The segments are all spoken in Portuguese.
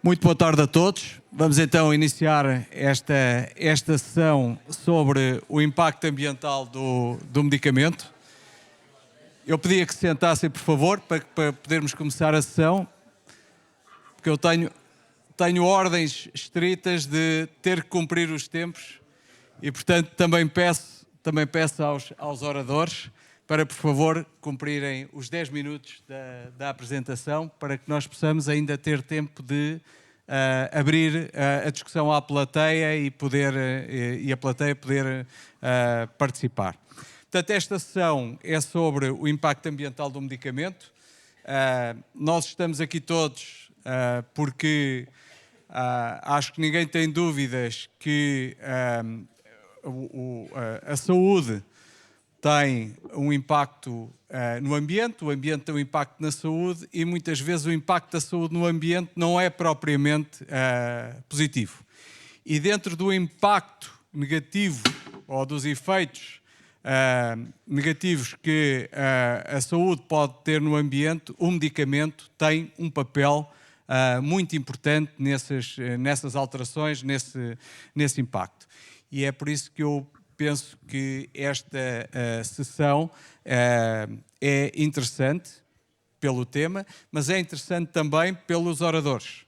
Muito boa tarde a todos. Vamos então iniciar esta sessão sobre o impacto ambiental do medicamento. Eu pedia que se sentassem, por favor, para podermos começar a sessão, porque eu tenho ordens estritas de ter que cumprir os tempos e, portanto, também peço aos oradores para, por favor, cumprirem os 10 minutos da apresentação, para que nós possamos ainda ter tempo de abrir a discussão à plateia e a plateia poder participar. Portanto, esta sessão é sobre o impacto ambiental do medicamento. Nós estamos aqui todos porque acho que ninguém tem dúvidas que a saúde tem um impacto no ambiente, o ambiente tem um impacto na saúde e muitas vezes o impacto da saúde no ambiente não é propriamente positivo. E dentro do impacto negativo ou dos efeitos negativos que a saúde pode ter no ambiente, o medicamento tem um papel muito importante nessas alterações, nesse impacto. E é por isso que eu penso que esta sessão é interessante pelo tema, mas é interessante também pelos oradores,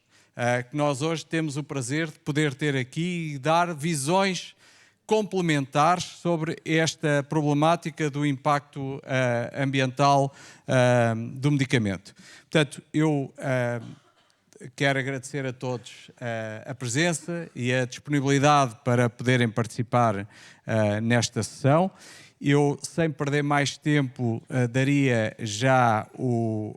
que nós hoje temos o prazer de poder ter aqui e dar visões complementares sobre esta problemática do impacto ambiental do medicamento. Portanto, eu quero agradecer a todos a presença e a disponibilidade para poderem participar nesta sessão. Eu, sem perder mais tempo, daria já o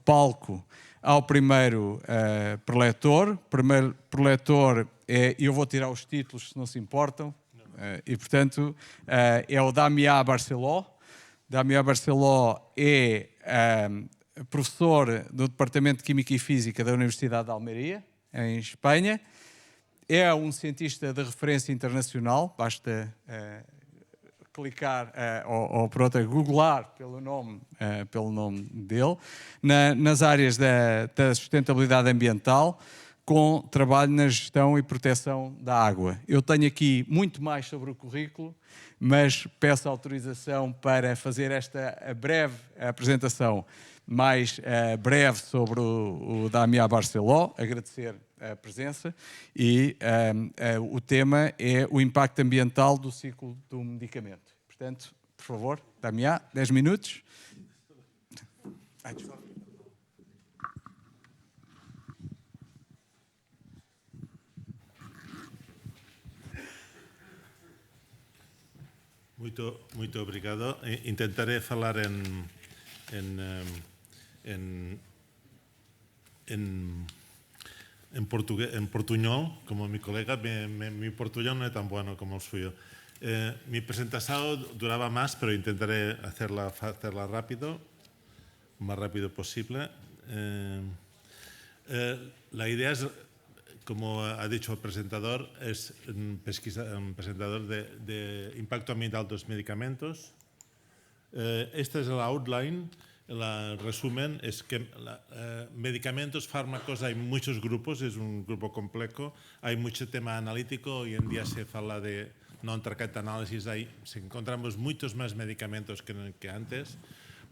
palco ao primeiro preletor. O primeiro preletor eu vou tirar os títulos, se não se importam, e, portanto, é o Damià Barceló. Damià Barceló é professor do Departamento de Química e Física da Universidade de Almeria, em Espanha. É um cientista de referência internacional, basta clicar ou googlar pelo nome dele, nas áreas da sustentabilidade ambiental, com trabalho na gestão e proteção da água. Eu tenho aqui muito mais sobre o currículo, mas peço autorização para fazer esta breve apresentação mais breve sobre o Damià Barceló, agradecer a presença, e o tema é o impacto ambiental do ciclo do medicamento. Portanto, por favor, Damià, 10 minutos. Muito obrigado. Intentaré falar en portuñol, como mi colega. Mi portuñol no es tan bueno como el suyo. Mi presentación duraba más, pero intentaré hacerla rápido, lo más rápido posible. La idea es, como ha dicho el presentador, es un presentador de impacto ambiental de los medicamentos. Esta es la outline. El resumen es que medicamentos, fármacos, hay muchos grupos, es un grupo complejo, hay mucho tema analítico. Hoy en día se habla de non-target analysis, encontramos muchos más medicamentos que antes.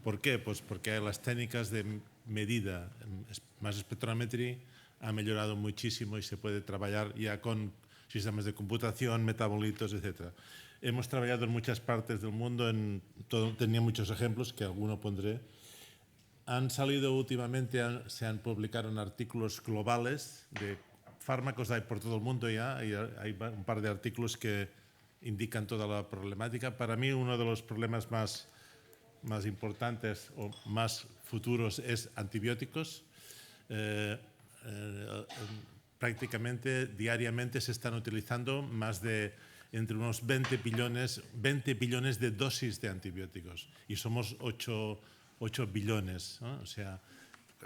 ¿Por qué? Pues porque las técnicas de medida, más espectrometría, ha mejorado muchísimo y se puede trabajar ya con sistemas de computación, metabolitos, etc. Hemos trabajado en muchas partes del mundo, tenía muchos ejemplos que alguno pondré. Han salido últimamente, se han publicado artículos globales de fármacos, hay por todo el mundo ya, hay un par de artículos que indican toda la problemática. Para mí uno de los problemas más importantes o más futuros es antibióticos. Prácticamente diariamente se están utilizando entre unos 20 billones de dosis de antibióticos y somos 8 billones, ¿no? O sea,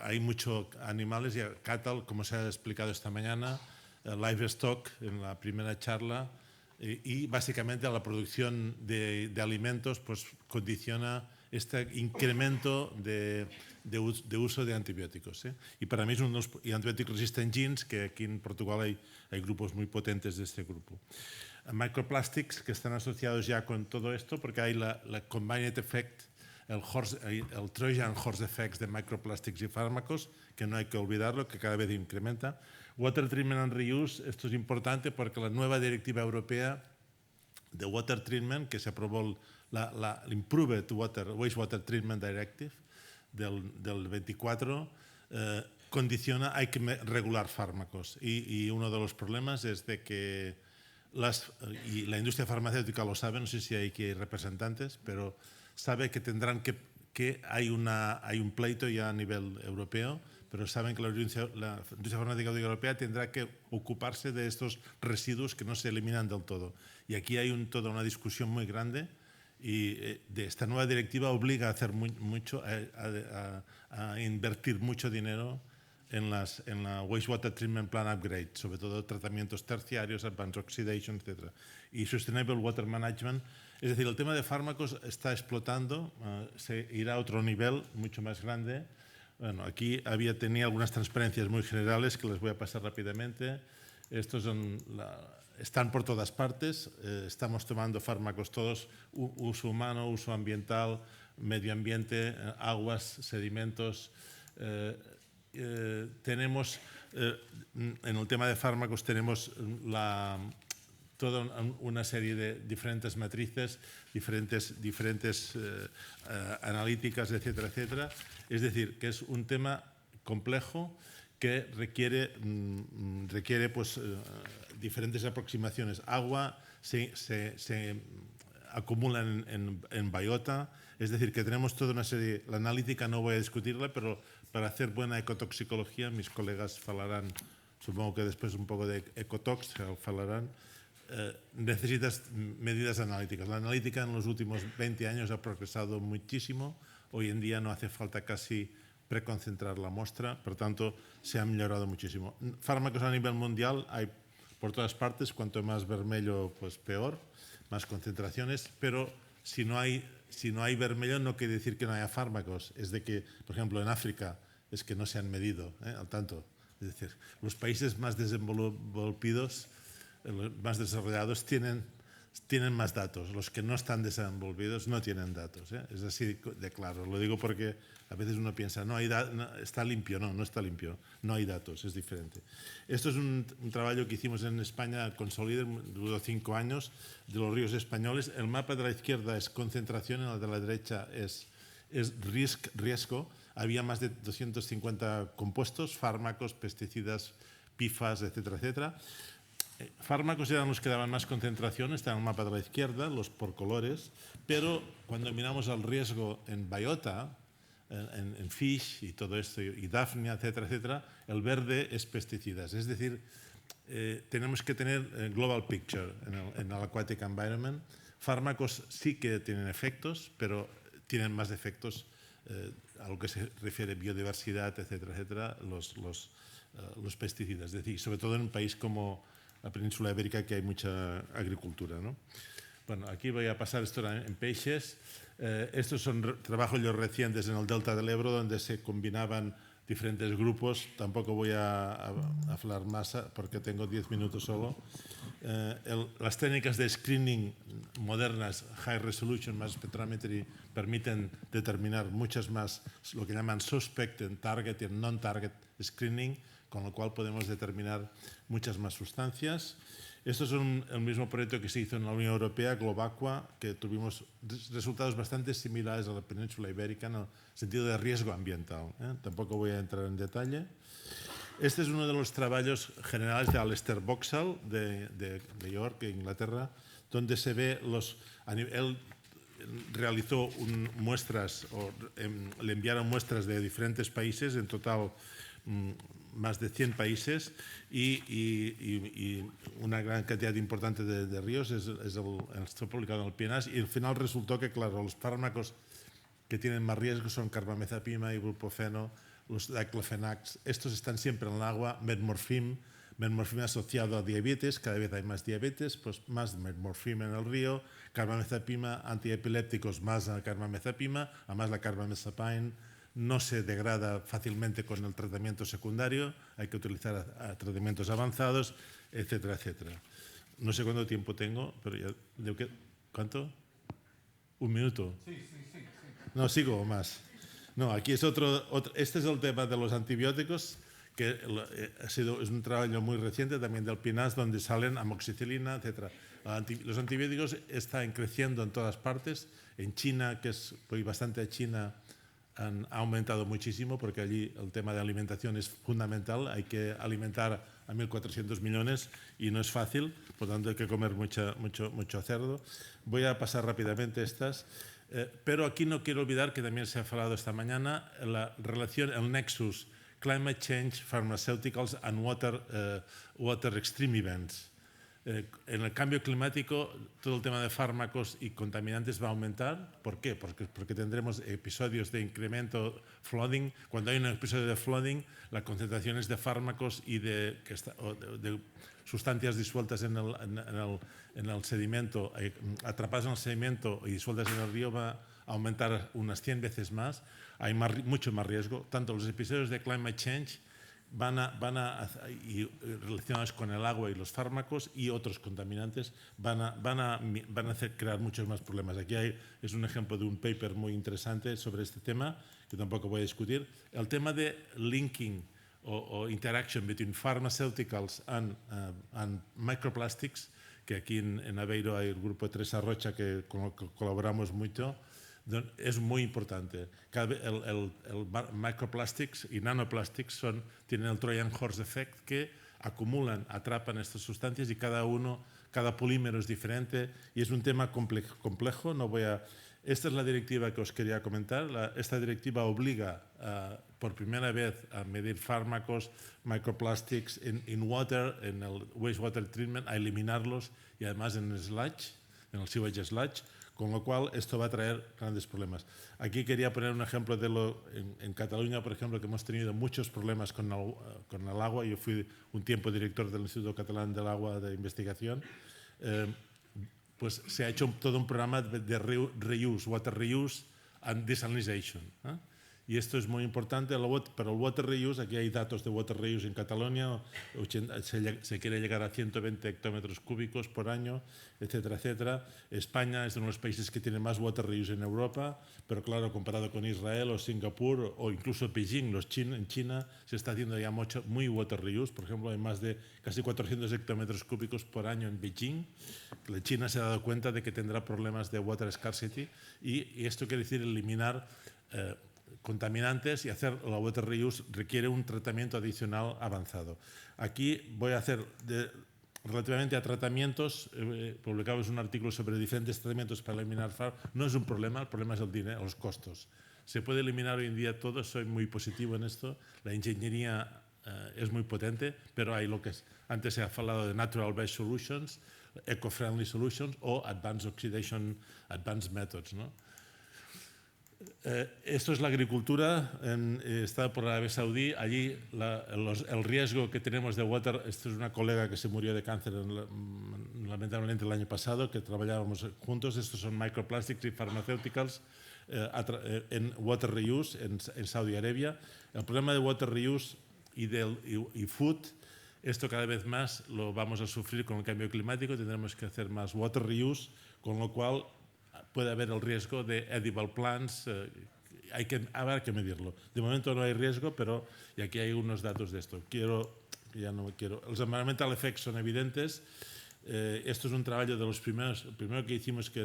hay muchos animales, ya cattle, como se ha explicado esta mañana, livestock en la primera charla, y básicamente la producción de alimentos pues condiciona este incremento de uso de antibióticos. Y para mí es uno de los antibióticos resistant genes, que aquí en Portugal hay grupos muy potentes de este grupo. Microplastics, que están asociados ya con todo esto, porque hay la combined effect, el Trojan horse effects de microplastics y fármacos, que no hay que olvidarlo, que cada vez incrementa. Water treatment and reuse, esto es importante porque la nueva directiva europea de water treatment, que se aprobó la Improved Wastewater Treatment Directive del 24, condiciona, hay que regular fármacos. Y uno de los problemas es de que y la industria farmacéutica lo sabe, no sé si hay aquí representantes, pero sabe que tendrán que hay un pleito ya a nivel europeo, pero saben que la industria farmacéutica europea tendrá que ocuparse de estos residuos que no se eliminan del todo. Y aquí hay toda una discusión muy grande y esta nueva directiva obliga a hacer a invertir mucho dinero en la Wastewater Treatment Plan Upgrade, sobre todo tratamientos terciarios, Advanced Oxidation, etc. Y Sustainable Water Management, es decir, el tema de fármacos está explotando, se irá a otro nivel mucho más grande. Bueno, aquí tenía algunas transparencias muy generales que les voy a pasar rápidamente. Estos están por todas partes, estamos tomando fármacos todos, uso humano, uso ambiental, medio ambiente, aguas, sedimentos. Tenemos, en el tema de fármacos, tenemos toda una serie de diferentes matrices, diferentes analíticas, etcétera, etcétera. Es decir, que es un tema complejo que requiere pues, diferentes aproximaciones. Agua se acumula en biota, es decir, que tenemos toda una serie. La analítica no voy a discutirla, pero para hacer buena ecotoxicología, mis colegas falarán, supongo que después un poco de ecotox, falarán, necesitas medidas analíticas. La analítica en los últimos 20 años ha progresado muchísimo. Hoy en día no hace falta casi preconcentrar la muestra, por tanto, se ha mejorado muchísimo. Fármacos a nivel mundial hay por todas partes, cuanto más vermelho, pues peor, más concentraciones, pero si no hay vermelho no quiere decir que no haya fármacos. Es de que, por ejemplo, en África es que no se han medido, al tanto. Es decir, los países más desenvolvidos, más desarrollados, tienen más datos. Los que no están desenvolvidos no tienen datos. Es así de claro. Lo digo porque a veces uno piensa, no, está limpio. No está limpio. No hay datos, es diferente. Esto es un trabajo que hicimos en España con Solider, duró 5 años, de los ríos españoles. El mapa de la izquierda es concentración, en el de la derecha es riesgo. Había más de 250 compuestos, fármacos, pesticidas, PFAS, etcétera, etcétera. Fármacos eran los que daban más concentración, está en el mapa de la izquierda, los por colores, pero cuando miramos al riesgo en biota, en fish y todo esto, y Daphnia, etcétera, etcétera, el verde es pesticidas. Es decir, tenemos que tener global picture en el aquatic environment. Fármacos sí que tienen efectos, pero tienen más efectos a lo que se refiere a biodiversidad, etcétera, etcétera, los pesticidas. Es decir, sobre todo en un país como la península ibérica, que hay mucha agricultura, ¿no? Bueno, aquí voy a pasar esto en peixes. Estos son trabajos recientes en el Delta del Ebro, donde se combinaban diferentes grupos. Tampoco voy a hablar más porque tengo 10 minutos solo. Las técnicas de screening modernas, high resolution, mass spectrometry, permiten determinar muchas más, lo que llaman suspect and target y non-target screening, con lo cual podemos determinar muchas más sustancias. Esto es el mismo proyecto que se hizo en la Unión Europea, Globacqua, que tuvimos resultados bastante similares a la península ibérica en el sentido de riesgo ambiental. Tampoco voy a entrar en detalle. Este es uno de los trabajos generales de Alistair Boxall, de York, Inglaterra, donde se ve él realizó muestras, le enviaron muestras de diferentes países, en total más de 100 países y una gran cantidad importante de ríos, está publicado en el PNAS, y al final resultó que, claro, los fármacos que tienen más riesgo son carbamazepina, ibuprofeno, los diclofenacs. Estos están siempre en el agua, metmorfin, metmorfina asociado a diabetes, cada vez hay más diabetes, pues más metmorfina en el río, carbamazepina, antiepilépticos más carbamazepina, además la carbamazepine no se degrada fácilmente con el tratamiento secundario, hay que utilizar tratamientos avanzados, etcétera, etcétera. No sé cuánto tiempo tengo, pero ya... ¿Cuánto? ¿Un minuto? Sí. No, sigo o más. No, aquí es otro. Este es el tema de los antibióticos, que es un trabajo muy reciente también del PNAS, donde salen amoxicilina, etc. Los antibióticos están creciendo en todas partes. En China, voy bastante a China, ha aumentado muchísimo porque allí el tema de alimentación es fundamental. Hay que alimentar a 1.400 millones y no es fácil, por tanto hay que comer mucho cerdo. Voy a pasar rápidamente estas. Pero aquí no quiero olvidar que también se ha hablado esta mañana la relación, el nexus Climate Change, Pharmaceuticals and Water Extreme Events. En el cambio climático, todo el tema de fármacos y contaminantes va a aumentar. ¿Por qué? Porque tendremos episodios de incremento, flooding. Cuando hay un episodio de flooding, las concentraciones de fármacos y de sustancias disueltas en el sedimento, atrapadas en el sedimento y disueltas en el río, va a aumentar unas 100 veces más. Hay mucho más riesgo. Tanto los episodios de climate change y relacionados con el agua y los fármacos y otros contaminantes van a crear muchos más problemas. Aquí es un ejemplo de un paper muy interesante sobre este tema, que tampoco voy a discutir. El tema de linking o interaction between pharmaceuticals and microplastics, que aquí en Aveiro hay el grupo Teresa Rocha que colaboramos mucho, es muy importante. El microplastics y nanoplastics tienen el Trojan Horse Effect, que atrapan estas sustancias y cada polímero es diferente y es un tema complejo. Esta es la directiva que os quería comentar. Esta directiva obliga por primera vez a medir fármacos, microplastics en water, en el wastewater treatment, a eliminarlos y además en el sewage sludge, con lo cual esto va a traer grandes problemas. Aquí quería poner un ejemplo en Cataluña, por ejemplo, que hemos tenido muchos problemas con el agua. Yo fui un tiempo director del Instituto Catalán del Agua de Investigación. Pues se ha hecho todo un programa de reuse, water reuse and desalination. Y esto es muy importante, pero el water reuse, aquí hay datos de water reuse en Cataluña, se quiere llegar a 120 hectómetros cúbicos por año, etcétera, etcétera. España es uno de los países que tiene más water reuse en Europa, pero claro, comparado con Israel o Singapur o incluso Beijing, en China se está haciendo ya muy water reuse. Por ejemplo, hay más de casi 400 hectómetros cúbicos por año en Beijing. China se ha dado cuenta de que tendrá problemas de water scarcity y esto quiere decir eliminar contaminantes, y hacer la water reuse requiere un tratamiento adicional avanzado. Aquí voy a hacer, relativamente a tratamientos, publicamos un artículo sobre diferentes tratamientos para eliminar no es un problema, el problema es el dinero, los costos. Se puede eliminar hoy en día todo, soy muy positivo en esto, la ingeniería es muy potente, pero hay antes se ha hablado de natural based solutions, eco-friendly solutions o advanced oxidation, advanced methods, ¿no? Esto es la agricultura, está por Arabia Saudí. Allí el riesgo que tenemos de water, esto es una colega que se murió de cáncer lamentablemente el año pasado, que trabajábamos juntos. Estos son microplastics y pharmaceuticals en water reuse en Saudi Arabia. El problema de water reuse y food, esto cada vez más lo vamos a sufrir con el cambio climático. Tendremos que hacer más water reuse, con lo cual puede haber el riesgo de edible plants, habrá que medirlo. De momento no hay riesgo, pero y aquí hay unos datos de esto. Los environmental effects son evidentes. Esto es un trabajo de los primeros, el primero que hicimos, que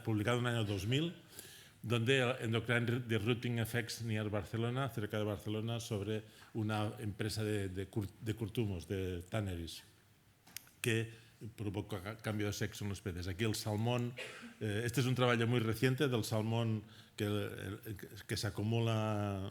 publicado en el año 2000, donde endocrine disrupting effects near Barcelona, cerca de Barcelona, sobre una empresa de curtumos, de tanneries, que provoca cambio de sexo en los peces. Aquí el salmón, este es un trabajo muy reciente del salmón que se acumula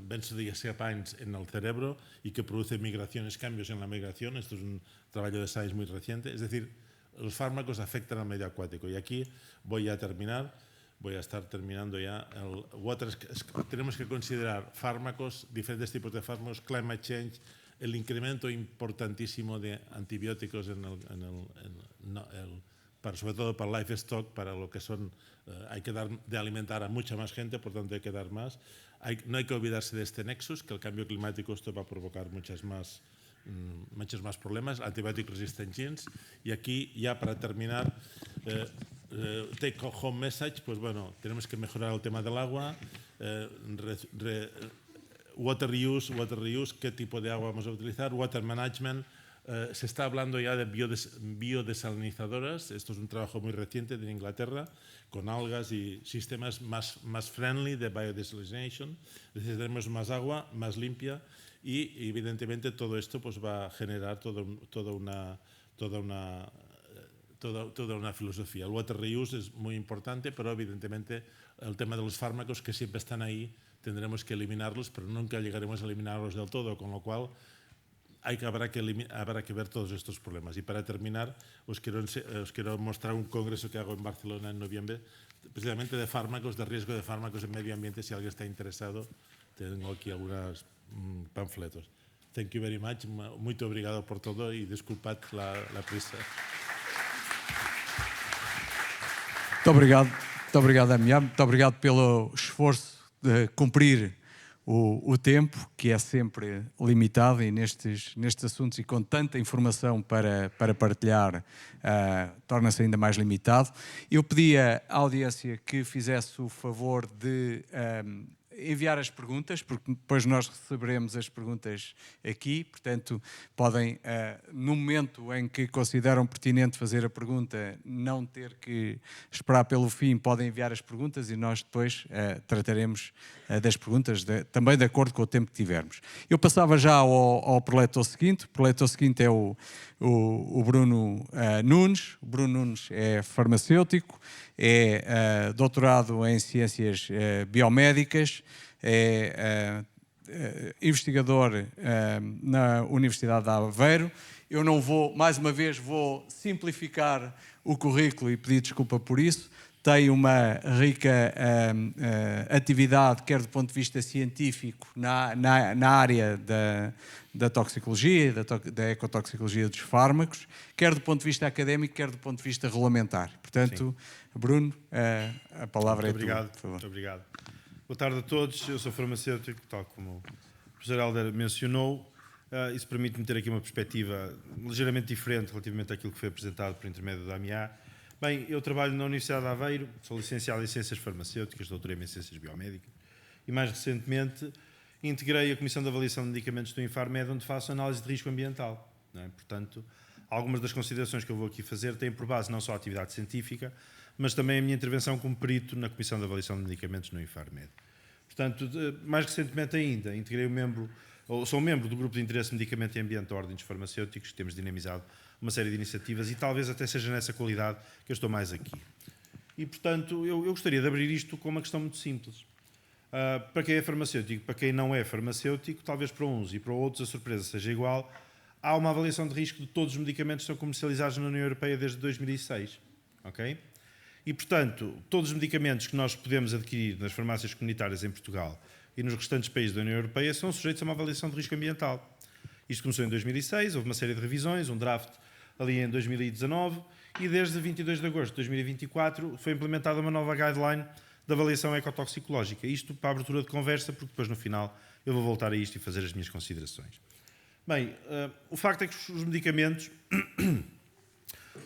benzodiazepines en el cerebro y que produce migraciones, cambios en la migración. Esto es un trabajo de science muy reciente. Es decir, los fármacos afectan al medio acuático. Y aquí voy a terminar. voy a estar terminando ya. Tenemos que considerar fármacos, diferentes tipos de fármacos, climate change, el incremento importantísimo de antibióticos sobre todo para livestock, para lo que son, hay que dar de alimentar a mucha más gente, por tanto hay que dar más. No hay que olvidarse de este nexus, que el cambio climático esto va a provocar muchos más problemas, antibiótico resistant genes. Y aquí, ya para terminar, take home message, pues bueno, tenemos que mejorar el tema del agua, water reuse, qué tipo de agua vamos a utilizar, water management. Se está hablando ya de biodesalinizadoras. Esto es un trabajo muy reciente de Inglaterra, con algas y sistemas más friendly de biodesalination. Necesitaremos más agua, más limpia, y evidentemente todo esto pues va a generar toda una filosofía. El water reuse es muy importante, pero evidentemente el tema de los fármacos, que siempre están ahí, tendremos que eliminarlos, pero nunca llegaremos a eliminarlos del todo, con lo cual habrá que ver todos estos problemas. Y para terminar, os quiero mostrar un congreso que hago en Barcelona en noviembre, precisamente de fármacos, de riesgo de fármacos en medio ambiente. Si alguien está interesado, tengo aquí algunos panfletos. Thank you very much. Muito obrigado por todo e desculpad la prisa. Muito obrigado, Damião. Muito obrigado pelo esforço de cumprir o tempo, que é sempre limitado, e nestes assuntos e com tanta informação para partilhar, torna-se ainda mais limitado. Eu pedia à audiência que fizesse o favor de enviar as perguntas, porque depois nós receberemos as perguntas aqui, portanto podem, no momento em que consideram pertinente fazer a pergunta, não ter que esperar pelo fim, podem enviar as perguntas e nós depois trataremos das perguntas, também de acordo com o tempo que tivermos. Eu passava já ao preletor seguinte. O preletor seguinte é o Bruno Nunes. O Bruno Nunes é farmacêutico, é doutorado em ciências biomédicas, é investigador na Universidade de Aveiro. Eu não vou, mais uma vez, vou simplificar o currículo e pedir desculpa por isso. Tem uma rica atividade, quer do ponto de vista científico, na área da toxicologia, da ecotoxicologia dos fármacos, quer do ponto de vista académico, quer do ponto de vista regulamentar. Portanto, sim. Bruno, a palavra é tua. Muito obrigado. Boa tarde a todos. Eu sou farmacêutico, tal como o professor Helder mencionou. Isso permite-me ter aqui uma perspectiva ligeiramente diferente relativamente àquilo que foi apresentado por intermédio da AMIA. Bem, eu trabalho na Universidade de Aveiro, sou licenciado em Ciências Farmacêuticas, doutorei-me em Ciências Biomédicas e, mais recentemente, integrei a Comissão de Avaliação de Medicamentos do Infarmed, onde faço análise de risco ambiental. Não é? Portanto, algumas das considerações que eu vou aqui fazer têm por base não só a atividade científica, mas também a minha intervenção como perito na Comissão de Avaliação de Medicamentos no Infarmed. Portanto, mais recentemente ainda, sou membro do Grupo de Interesse Medicamento e Ambiente da Ordem dos Farmacêuticos, que temos dinamizado uma série de iniciativas e talvez até seja nessa qualidade que eu estou mais aqui. E, portanto, eu gostaria de abrir isto com uma questão muito simples. Para quem é farmacêutico, para quem não é farmacêutico, talvez para uns e para outros a surpresa seja igual, há uma avaliação de risco de todos os medicamentos que são comercializados na União Europeia desde 2006. Okay? E, portanto, todos os medicamentos que nós podemos adquirir nas farmácias comunitárias em Portugal e nos restantes países da União Europeia são sujeitos a uma avaliação de risco ambiental. Isto começou em 2006, houve uma série de revisões, um draft ali em 2019 e desde 22 de agosto de 2024 foi implementada uma nova guideline de avaliação ecotoxicológica. Isto para a abertura de conversa, porque depois no final eu vou voltar a isto e fazer as minhas considerações. Bem, o facto é que os medicamentos,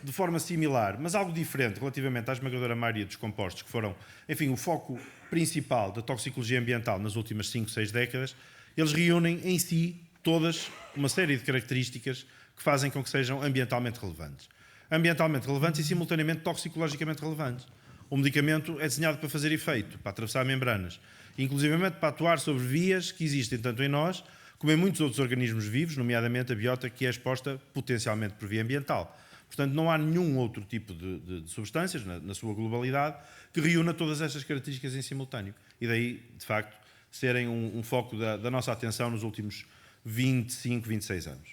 de forma similar, mas algo diferente relativamente à esmagadora maioria dos compostos que foram, enfim, o foco principal da toxicologia ambiental nas últimas 5, 6 décadas, eles reúnem em si todas uma série de características que fazem com que sejam ambientalmente relevantes. Ambientalmente relevantes e simultaneamente toxicologicamente relevantes. O medicamento é desenhado para fazer efeito, para atravessar membranas, inclusivamente para atuar sobre vias que existem tanto em nós como em muitos outros organismos vivos, nomeadamente a biota, que é exposta potencialmente por via ambiental. Portanto, não há nenhum outro tipo de substâncias, na sua globalidade, que reúna todas estas características em simultâneo. E daí, de facto, serem um foco da nossa atenção nos últimos 25, 26 anos.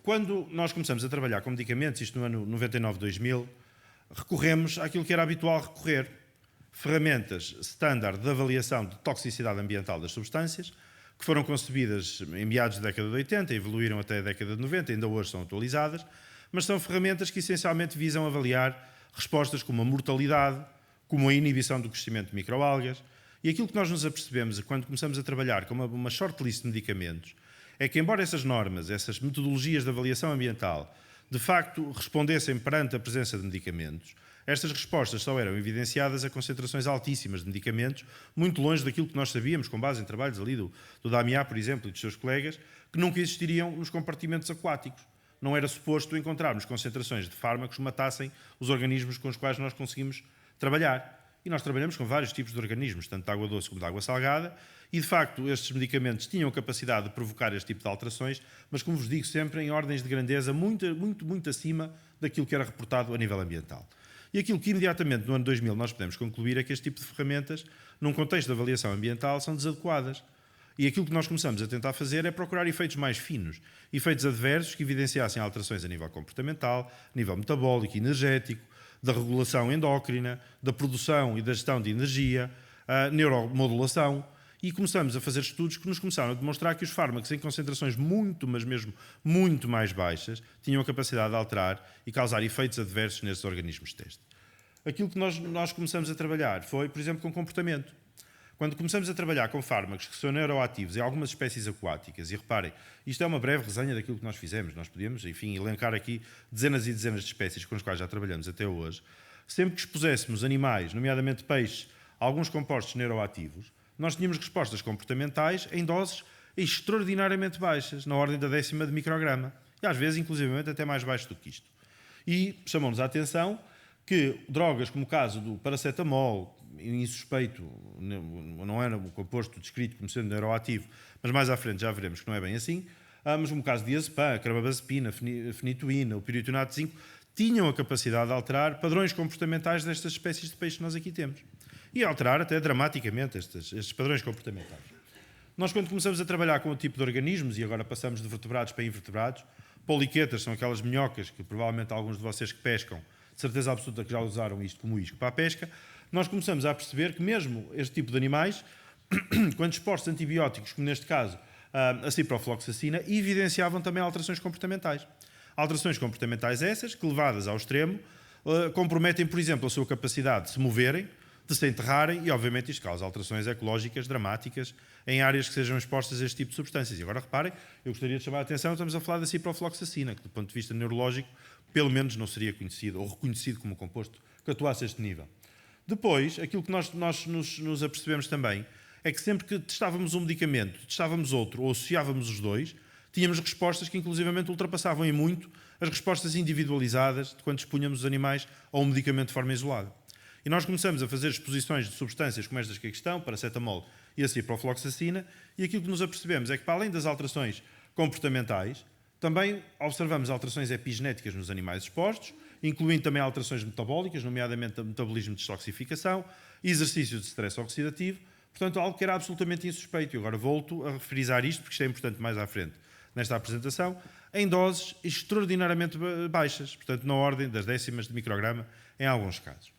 Quando nós começamos a trabalhar com medicamentos, isto no ano 99, 2000, recorremos àquilo que era habitual recorrer, ferramentas standard de avaliação de toxicidade ambiental das substâncias, que foram concebidas em meados da década de 80, evoluíram até a década de 90, ainda hoje são atualizadas, mas são ferramentas que essencialmente visam avaliar respostas como a mortalidade, como a inibição do crescimento de microalgas. E aquilo que nós nos apercebemos quando começamos a trabalhar com uma shortlist de medicamentos é que, embora essas normas, essas metodologias de avaliação ambiental, de facto respondessem perante a presença de medicamentos, estas respostas só eram evidenciadas a concentrações altíssimas de medicamentos, muito longe daquilo que nós sabíamos, com base em trabalhos ali do Damiat, por exemplo, e dos seus colegas, que nunca existiriam nos compartimentos aquáticos. Não era suposto encontrarmos concentrações de fármacos que matassem os organismos com os quais nós conseguimos trabalhar. E nós trabalhamos com vários tipos de organismos, tanto de água doce como de água salgada, e de facto estes medicamentos tinham a capacidade de provocar este tipo de alterações, mas como vos digo sempre, em ordens de grandeza muito acima daquilo que era reportado a nível ambiental. E aquilo que imediatamente no ano 2000 nós podemos concluir é que este tipo de ferramentas, num contexto de avaliação ambiental, são desadequadas. E aquilo que nós começamos a tentar fazer é procurar efeitos mais finos, efeitos adversos que evidenciassem alterações a nível comportamental, a nível metabólico e energético, da regulação endócrina, da produção e da gestão de energia, a neuromodulação, e começamos a fazer estudos que nos começaram a demonstrar que os fármacos em concentrações mas mesmo muito mais baixas, tinham a capacidade de alterar e causar efeitos adversos nesses organismos de teste. Aquilo que nós começamos a trabalhar foi, por exemplo, com comportamento. Quando começamos a trabalhar com fármacos que são neuroativos em algumas espécies aquáticas, e reparem, isto é uma breve resenha daquilo que nós fizemos, nós podíamos, enfim, elencar aqui dezenas e dezenas de espécies com as quais já trabalhamos até hoje, sempre que expuséssemos animais, nomeadamente peixes, a alguns compostos neuroativos, nós tínhamos respostas comportamentais em doses extraordinariamente baixas, na ordem da 10ª de micrograma, e às vezes, inclusivamente, até mais baixo do que isto. E chamou-nos a atenção que drogas como o caso do paracetamol, insuspeito, não era um composto descrito como sendo neuroativo, mas mais à frente já veremos que não é bem assim, mas como o caso de diazepam, carbamazepina, fenitoína, o piritonato de zinco, tinham a capacidade de alterar padrões comportamentais destas espécies de peixe que nós aqui temos. E alterar até dramaticamente estes padrões comportamentais. Nós, quando começamos a trabalhar com o tipo de organismos, e agora passamos de vertebrados para invertebrados, poliquetas são aquelas minhocas que provavelmente alguns de vocês que pescam, de certeza absoluta que já usaram isto como isco para a pesca, nós começamos a perceber que mesmo este tipo de animais, quando expostos a antibióticos, como neste caso a ciprofloxacina, evidenciavam também alterações comportamentais. Alterações comportamentais essas que, levadas ao extremo, comprometem, por exemplo, a sua capacidade de se moverem, de se enterrarem, e obviamente isto causa alterações ecológicas dramáticas em áreas que sejam expostas a este tipo de substâncias. E agora reparem, eu gostaria de chamar a atenção, estamos a falar da ciprofloxacina, que do ponto de vista neurológico, pelo menos não seria conhecido ou reconhecido como composto que atuasse a este nível. Depois, aquilo que nós nos apercebemos também é que sempre que testávamos um medicamento, testávamos outro ou associávamos os dois, tínhamos respostas que inclusivamente ultrapassavam em muito as respostas individualizadas de quando expunhamos os animais a um medicamento de forma isolada. E nós começamos a fazer exposições de substâncias como estas que aqui estão, paracetamol e a ciprofloxacina, e aquilo que nos apercebemos é que, para além das alterações comportamentais, também observamos alterações epigenéticas nos animais expostos, incluindo também alterações metabólicas, nomeadamente o metabolismo de destoxificação, exercício de stress oxidativo, portanto, algo que era absolutamente insuspeito. E agora volto a frisar isto, porque isto é importante mais à frente nesta apresentação, em doses extraordinariamente baixas, portanto, na ordem das 10º de micrograma, em alguns casos.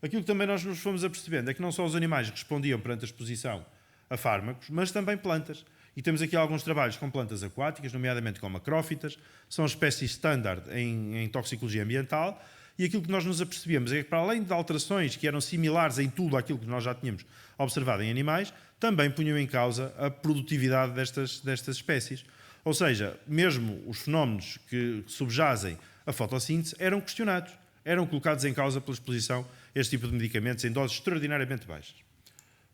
Aquilo que também nós nos fomos apercebendo é que não só os animais respondiam perante a exposição a fármacos, mas também plantas. E temos aqui alguns trabalhos com plantas aquáticas, nomeadamente com macrófitas, são espécies standard em toxicologia ambiental, e aquilo que nós nos apercebemos é que, para além de alterações que eram similares em tudo àquilo que nós já tínhamos observado em animais, também punham em causa a produtividade destas espécies. Ou seja, mesmo os fenómenos que subjazem a fotossíntese eram questionados, eram colocados em causa pela exposição a este tipo de medicamentos em doses extraordinariamente baixas.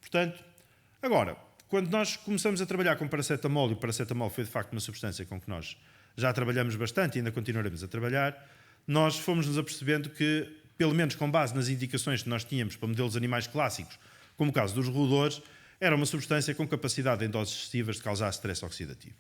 Portanto, agora, quando nós começamos a trabalhar com paracetamol, e o paracetamol foi de facto uma substância com que nós já trabalhamos bastante e ainda continuaremos a trabalhar, nós fomos-nos apercebendo que, pelo menos com base nas indicações que nós tínhamos para modelos animais clássicos, como o caso dos roedores, era uma substância com capacidade em doses excessivas de causar stress oxidativo.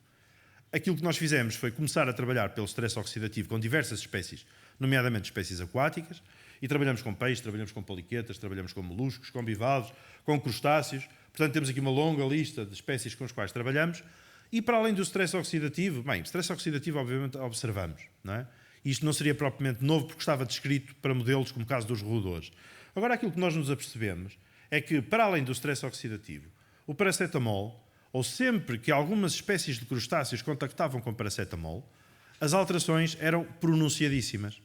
Aquilo que nós fizemos foi começar a trabalhar pelo stress oxidativo com diversas espécies, nomeadamente espécies aquáticas, e trabalhamos com peixes, trabalhamos com poliquetas, trabalhamos com moluscos, com bivalves, com crustáceos. Portanto, temos aqui uma longa lista de espécies com as quais trabalhamos. E para além do stress oxidativo, bem, stress oxidativo obviamente observamos, não é? Isto não seria propriamente novo porque estava descrito para modelos como o caso dos roedores. Agora, aquilo que nós nos apercebemos é que, para além do stress oxidativo, o paracetamol, ou sempre que algumas espécies de crustáceos contactavam com paracetamol, as alterações eram pronunciadíssimas.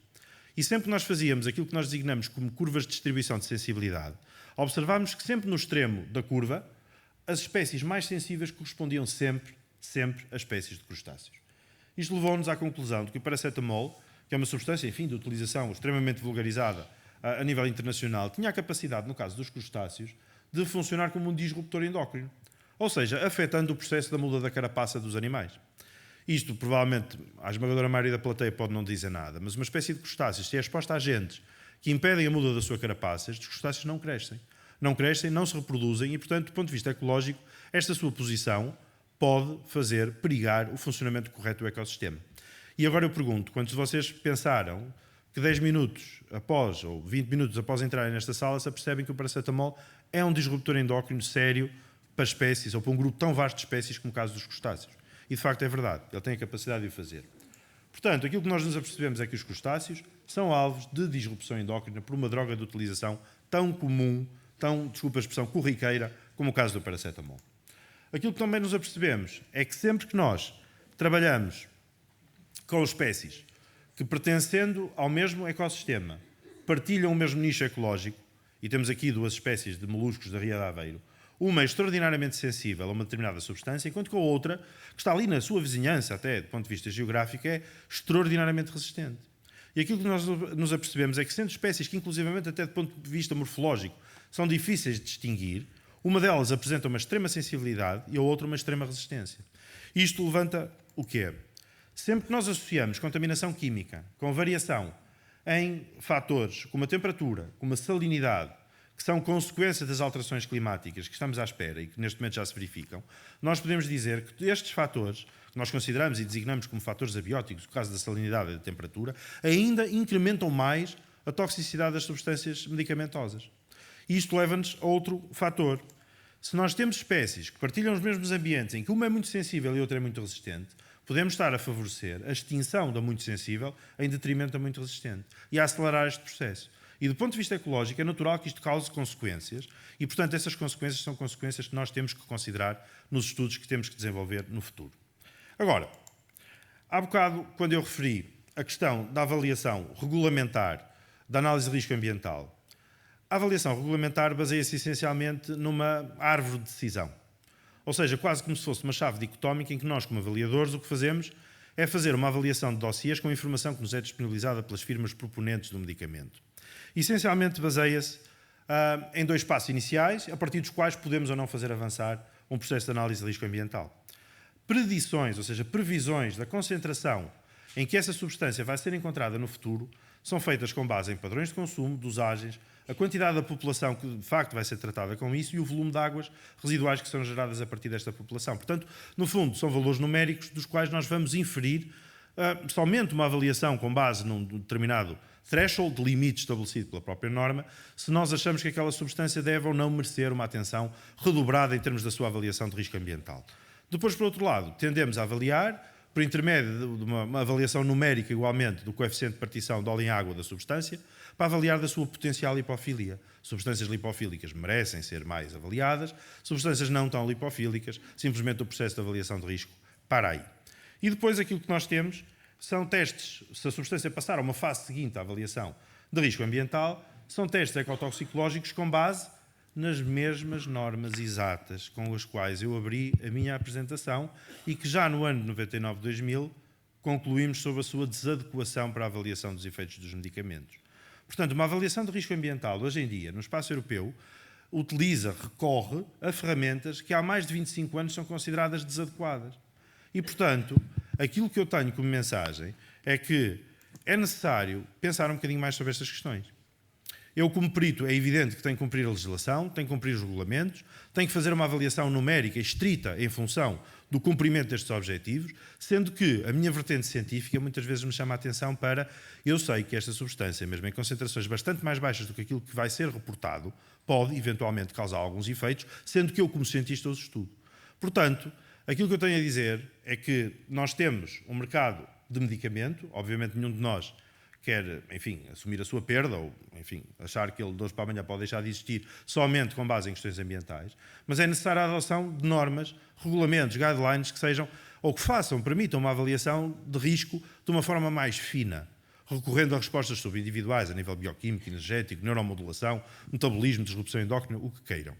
E sempre que nós fazíamos aquilo que nós designamos como curvas de distribuição de sensibilidade, observámos que sempre no extremo da curva, as espécies mais sensíveis correspondiam sempre a espécies de crustáceos. Isto levou-nos à conclusão de que o paracetamol, que é uma substância, enfim, de utilização extremamente vulgarizada a nível internacional, tinha a capacidade, no caso dos crustáceos, de funcionar como um disruptor endócrino, ou seja, afetando o processo da muda da carapaça dos animais. Isto, provavelmente, a esmagadora maioria da plateia pode não dizer nada, mas uma espécie de crustáceos, se é exposta a agentes que impedem a muda da sua carapaça, estes crustáceos não crescem. Não crescem, não se reproduzem e, portanto, do ponto de vista ecológico, esta sua posição pode fazer perigar o funcionamento correto do ecossistema. E agora eu pergunto, quantos de vocês pensaram que 10 minutos após, ou 20 minutos após entrarem nesta sala, se apercebem que o paracetamol é um disruptor endócrino sério para espécies, ou para um grupo tão vasto de espécies como o caso dos crustáceos? E de facto é verdade, ele tem a capacidade de o fazer. Portanto, aquilo que nós nos apercebemos é que os crustáceos são alvos de disrupção endócrina por uma droga de utilização tão comum, tão, desculpa a expressão, corriqueira, como o caso do paracetamol. Aquilo que também nos apercebemos é que sempre que nós trabalhamos com espécies que, pertencendo ao mesmo ecossistema, partilham o mesmo nicho ecológico, e temos aqui duas espécies de moluscos da Ria de Aveiro, uma é extraordinariamente sensível a uma determinada substância, enquanto que a outra, que está ali na sua vizinhança, até do ponto de vista geográfico, é extraordinariamente resistente. E aquilo que nós nos apercebemos é que, sendo espécies que, inclusivamente até do ponto de vista morfológico, são difíceis de distinguir, uma delas apresenta uma extrema sensibilidade e a outra uma extrema resistência. Isto levanta o quê? Sempre que nós associamos contaminação química com variação em fatores como a temperatura, como a salinidade, que são consequência das alterações climáticas que estamos à espera e que neste momento já se verificam, nós podemos dizer que estes fatores, que nós consideramos e designamos como fatores abióticos, no caso da salinidade e da temperatura, ainda incrementam mais a toxicidade das substâncias medicamentosas. E isto leva-nos a outro fator. Se nós temos espécies que partilham os mesmos ambientes, em que uma é muito sensível e outra é muito resistente, podemos estar a favorecer a extinção da muito sensível em detrimento da muito resistente e a acelerar este processo. E do ponto de vista ecológico é natural que isto cause consequências e, portanto, essas consequências são consequências que nós temos que considerar nos estudos que temos que desenvolver no futuro. Agora, há bocado, quando eu referi a questão da avaliação regulamentar da análise de risco ambiental, a avaliação regulamentar baseia-se essencialmente numa árvore de decisão. Ou seja, quase como se fosse uma chave dicotómica em que nós, como avaliadores, o que fazemos é fazer uma avaliação de dossiês com a informação que nos é disponibilizada pelas firmas proponentes do medicamento. Essencialmente baseia-se em dois passos iniciais, a partir dos quais podemos ou não fazer avançar um processo de análise de risco ambiental. Predições, ou seja, previsões da concentração em que essa substância vai ser encontrada no futuro, são feitas com base em padrões de consumo, dosagens, a quantidade da população que de facto vai ser tratada com isso e o volume de águas residuais que são geradas a partir desta população. Portanto, no fundo, são valores numéricos dos quais nós vamos inferir somente uma avaliação com base num determinado threshold de limite estabelecido pela própria norma, se nós achamos que aquela substância deve ou não merecer uma atenção redobrada em termos da sua avaliação de risco ambiental. Depois, por outro lado, tendemos a avaliar, por intermédio de uma avaliação numérica igualmente do coeficiente de partição de óleo em água da substância, para avaliar da sua potencial lipofilia. Substâncias lipofílicas merecem ser mais avaliadas, substâncias não tão lipofílicas, simplesmente o processo de avaliação de risco para aí. E depois aquilo que nós temos são testes, se a substância passar a uma fase seguinte à avaliação de risco ambiental, são testes ecotoxicológicos com base nas mesmas normas exatas com as quais eu abri a minha apresentação e que já no ano de 99-2000 concluímos sobre a sua desadequação para a avaliação dos efeitos dos medicamentos. Portanto, uma avaliação de risco ambiental, hoje em dia, no espaço europeu, recorre a ferramentas que há mais de 25 anos são consideradas desadequadas. E, portanto, aquilo que eu tenho como mensagem é que é necessário pensar um bocadinho mais sobre estas questões. Eu, como perito, é evidente que tenho que cumprir a legislação, tenho que cumprir os regulamentos, tenho que fazer uma avaliação numérica estrita em função do cumprimento destes objetivos, sendo que a minha vertente científica muitas vezes me chama a atenção para eu sei que esta substância, mesmo em concentrações bastante mais baixas do que aquilo que vai ser reportado, pode eventualmente causar alguns efeitos, sendo que eu, como cientista, os estudo. Portanto, aquilo que eu tenho a dizer é que nós temos um mercado de medicamento, obviamente nenhum de nós quer, enfim, assumir a sua perda ou, enfim, achar que ele de hoje para amanhã pode deixar de existir somente com base em questões ambientais, mas é necessária a adoção de normas, regulamentos, guidelines que sejam, ou que façam, permitam uma avaliação de risco de uma forma mais fina, recorrendo a respostas sobre individuais a nível bioquímico, energético, neuromodulação, metabolismo, disrupção endócrina, o que queiram.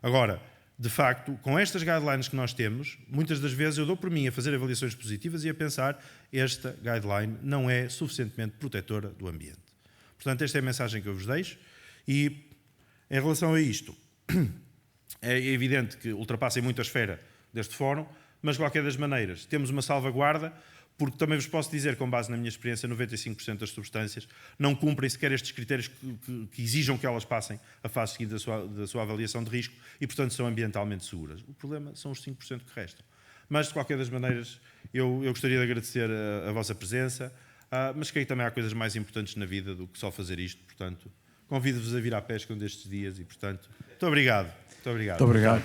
Agora, de facto, com estas guidelines que nós temos, muitas das vezes eu dou por mim a fazer avaliações positivas e a pensar esta guideline não é suficientemente protetora do ambiente. Portanto, esta é a mensagem que eu vos deixo e, em relação a isto, é evidente que ultrapassem muito a esfera deste fórum, mas, de qualquer das maneiras, temos uma salvaguarda, porque também vos posso dizer, com base na minha experiência, 95% das substâncias não cumprem sequer estes critérios que exijam que elas passem a fase seguinte da sua avaliação de risco e, portanto, são ambientalmente seguras. O problema são os 5% que restam. Mas, de qualquer das maneiras, eu gostaria de agradecer a vossa presença, mas creio que também há coisas mais importantes na vida do que só fazer isto. Portanto, convido-vos a vir à pesca um destes dias e, portanto, muito obrigado. Muito obrigado. Muito obrigado.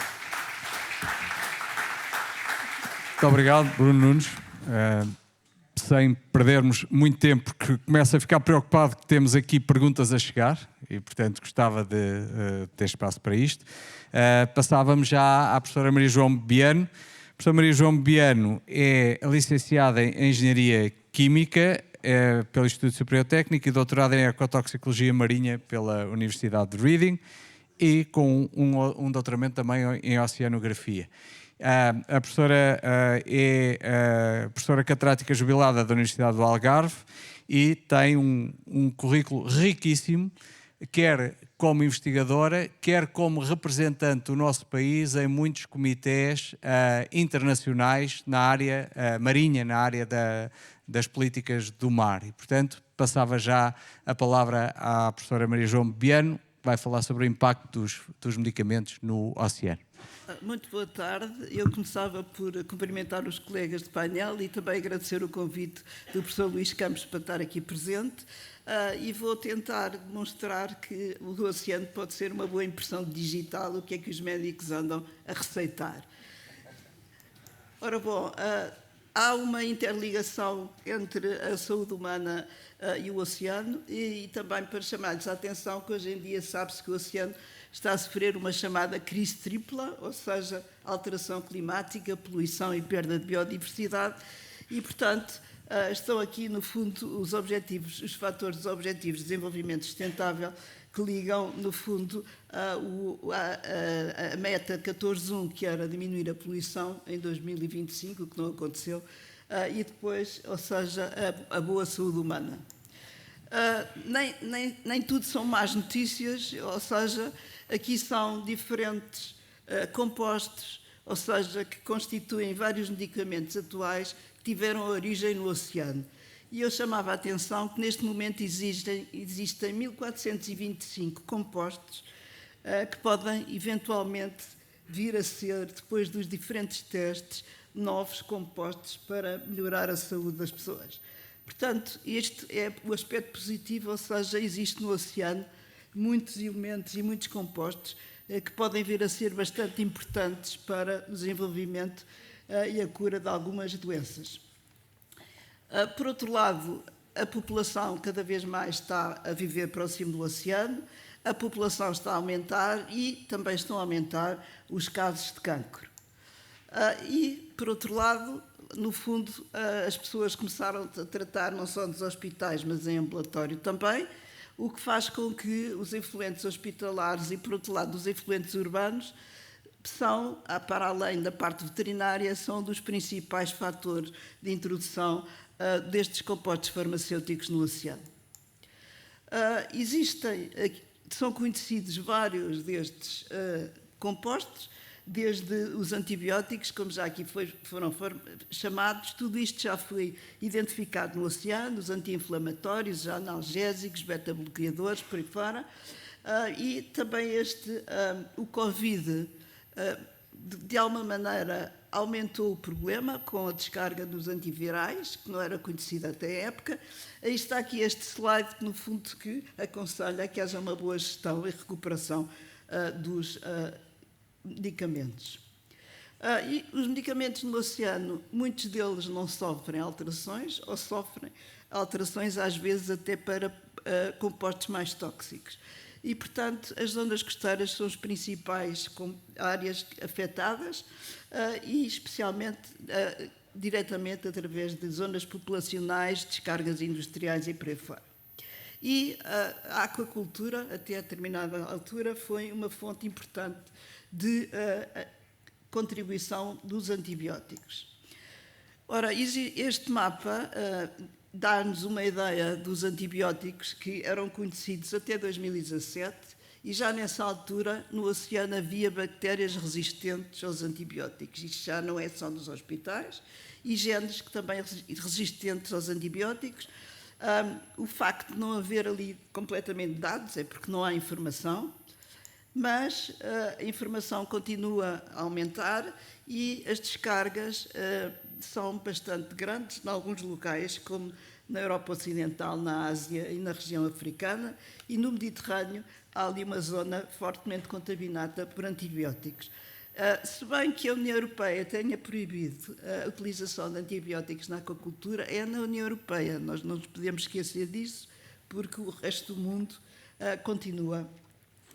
Muito obrigado, Bruno Nunes. Sem perdermos muito tempo, porque começo a ficar preocupado que temos aqui perguntas a chegar e, portanto, gostava de ter espaço para isto. Passávamos já à professora Maria João Bebiano. A professora Maria João Bebiano é licenciada em Engenharia Química pelo Instituto Superior Técnico e doutorada em Ecotoxicologia Marinha pela Universidade de Reading e com um doutoramento também em Oceanografia. A professora é professora catedrática jubilada da Universidade do Algarve e tem um currículo riquíssimo, quer como investigadora, quer como representante do nosso país em muitos comitês internacionais na área marinha, na área das políticas do mar. E, portanto, passava já a palavra à professora Maria João Bebiano, que vai falar sobre o impacto dos medicamentos no oceano. Muito boa tarde. Eu começava por cumprimentar os colegas de painel e também agradecer o convite do professor Luís Campos para estar aqui presente e vou tentar demonstrar que o oceano pode ser uma boa impressão digital, o que é que os médicos andam a receitar. Ora bom, há uma interligação entre a saúde humana e o oceano e também para chamar-lhes a atenção que hoje em dia sabe-se que o oceano está a sofrer uma chamada crise tripla, ou seja, alteração climática, poluição e perda de biodiversidade e, portanto, estão aqui, no fundo, os fatores dos Objetivos de Desenvolvimento Sustentável que ligam, no fundo, a meta 14.1, que era diminuir a poluição em 2025, o que não aconteceu, e depois, ou seja, a boa saúde humana. Nem tudo são más notícias, ou seja, aqui são diferentes compostos, ou seja, que constituem vários medicamentos atuais que tiveram origem no oceano. E eu chamava a atenção que neste momento existem 1425 compostos que podem eventualmente vir a ser, depois dos diferentes testes, novos compostos para melhorar a saúde das pessoas. Portanto, este é o aspecto positivo, ou seja, existe no oceano muitos elementos e muitos compostos que podem vir a ser bastante importantes para o desenvolvimento e a cura de algumas doenças. Por outro lado, a população cada vez mais está a viver próximo do oceano, a população está a aumentar e também estão a aumentar os casos de cancro. E, por outro lado, no fundo, as pessoas começaram a tratar não só nos hospitais, mas em ambulatório também, o que faz com que os efluentes hospitalares e, por outro lado, os efluentes urbanos são, para além da parte veterinária, são dos principais fatores de introdução destes compostos farmacêuticos no oceano. São conhecidos vários destes compostos, desde os antibióticos, como já aqui foram chamados, tudo isto já foi identificado no oceano, os anti-inflamatórios, os analgésicos, beta-bloqueadores, por aí fora, e também o Covid, de alguma maneira, aumentou o problema com a descarga dos antivirais, que não era conhecido até a época. Aí está aqui este slide, que, no fundo, que aconselha que haja uma boa gestão e recuperação dos medicamentos. E os medicamentos no oceano, muitos deles não sofrem alterações ou sofrem alterações às vezes até para compostos mais tóxicos. E, portanto, as zonas costeiras são as principais áreas afetadas e, especialmente, diretamente através de zonas populacionais, descargas industriais e por aí fora. E a aquacultura, até a determinada altura, foi uma fonte importante de contribuição dos antibióticos. Ora, este mapa dá-nos uma ideia dos antibióticos que eram conhecidos até 2017 e já nessa altura no oceano havia bactérias resistentes aos antibióticos. Isto já não é só nos hospitais e genes que também resistentes aos antibióticos. O facto de não haver ali completamente dados é porque não há informação, mas a informação continua a aumentar e as descargas são bastante grandes em alguns locais, como na Europa Ocidental, na Ásia e na região africana, e no Mediterrâneo há ali uma zona fortemente contaminada por antibióticos. Se bem que a União Europeia tenha proibido a utilização de antibióticos na aquacultura, é na União Europeia. Nós não nos podemos esquecer disso, porque o resto do mundo continua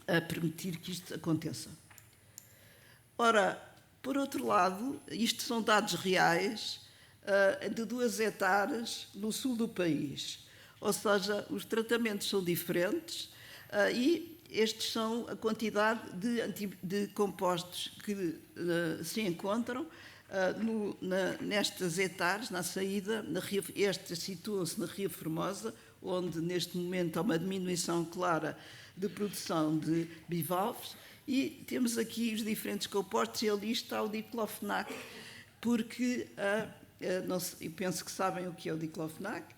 a permitir que isto aconteça. Ora, por outro lado, isto são dados reais de 2 hectares no sul do país. Ou seja, os tratamentos são diferentes e estes são a quantidade de compostos que se encontram nestas hectares, na saída. Estas situam-se na Ria Formosa, onde neste momento há uma diminuição clara de produção de bivalves, e temos aqui os diferentes compostos, e ali está o diclofenac, porque eu penso que sabem o que é o diclofenac,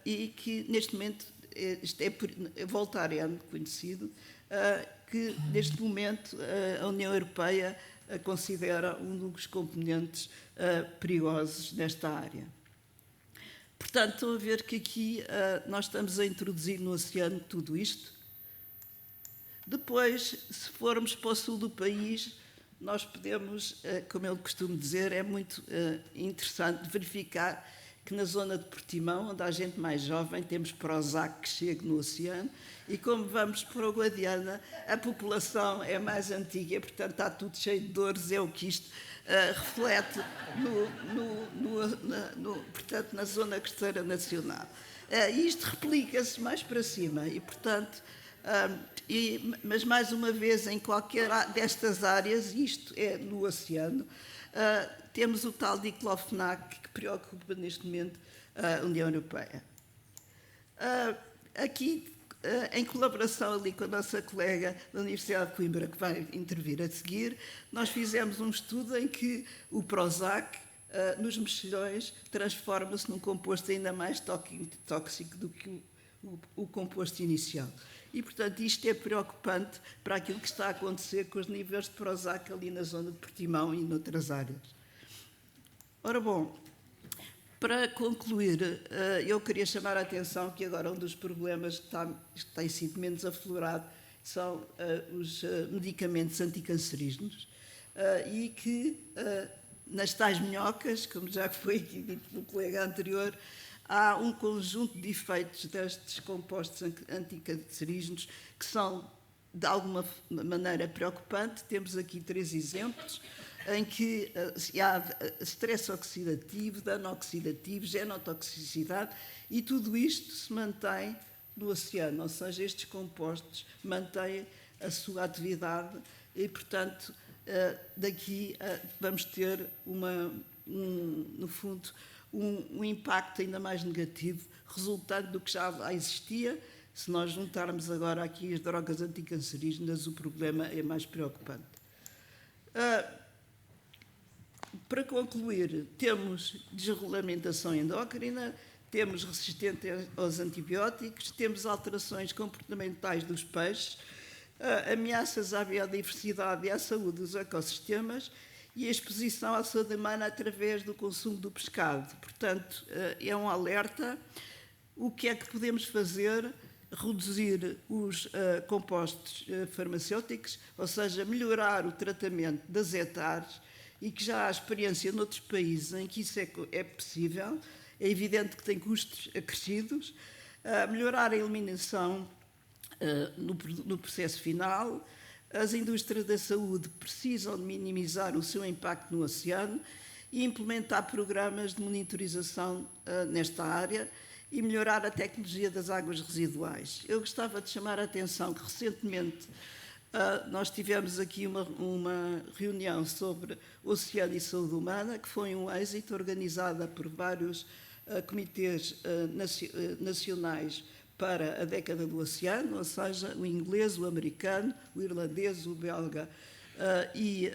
e que neste momento isto é Voltaren conhecido, que neste momento a União Europeia considera um dos componentes perigosos nesta área. Portanto, estão a ver que aqui nós estamos a introduzir no oceano tudo isto. Depois, se formos para o sul do país, nós podemos, como eu costumo dizer, é muito interessante verificar que na zona de Portimão, onde há gente mais jovem, temos Prozac que chega no oceano, e como vamos para o Guadiana, a população é mais antiga e, portanto, está tudo cheio de dores, é o que isto reflete portanto, na zona costeira nacional. Isto replica-se mais para cima e, portanto, mas mais uma vez, em qualquer destas áreas, isto é no oceano, temos o tal diclofenac que preocupa neste momento a União Europeia. Aqui, em colaboração ali com a nossa colega da Universidade de Coimbra, que vai intervir a seguir, nós fizemos um estudo em que o Prozac, nos mexilhões, transforma-se num composto ainda mais tóxico do que o composto inicial. E, portanto, isto é preocupante para aquilo que está a acontecer com os níveis de Prozac ali na zona de Portimão e noutras áreas. Ora bom, para concluir, eu queria chamar a atenção que agora um dos problemas que tem sido menos aflorado são os medicamentos anticancerígenos e que nas tais minhocas, como já foi aqui dito pelo colega anterior, há um conjunto de efeitos destes compostos anticancerígenos que são, de alguma maneira, preocupantes. Temos aqui 3 exemplos em que há stress oxidativo, dano oxidativo, genotoxicidade, e tudo isto se mantém no oceano, ou seja, estes compostos mantêm a sua atividade e, portanto, daqui vamos ter, no fundo, um impacto ainda mais negativo, resultante do que já existia. Se nós juntarmos agora aqui as drogas anticancerígenas, o problema é mais preocupante. Para concluir, temos desregulamentação endócrina, temos resistência aos antibióticos, temos alterações comportamentais dos peixes, ameaças à biodiversidade e à saúde dos ecossistemas e a exposição à saúde humana através do consumo do pescado. Portanto, é um alerta. O que é que podemos fazer? Reduzir os compostos farmacêuticos, ou seja, melhorar o tratamento das hectares e que já há experiência noutros países em que isso é possível. É evidente que tem custos acrescidos, melhorar a eliminação no processo final. As indústrias da saúde precisam de minimizar o seu impacto no oceano e implementar programas de monitorização nesta área e melhorar a tecnologia das águas residuais. Eu gostava de chamar a atenção que recentemente nós tivemos aqui uma reunião sobre oceano e saúde humana, que foi um êxito, organizada por vários comitês nacionais para a década do oceano, ou seja, o inglês, o americano, o irlandês, o belga e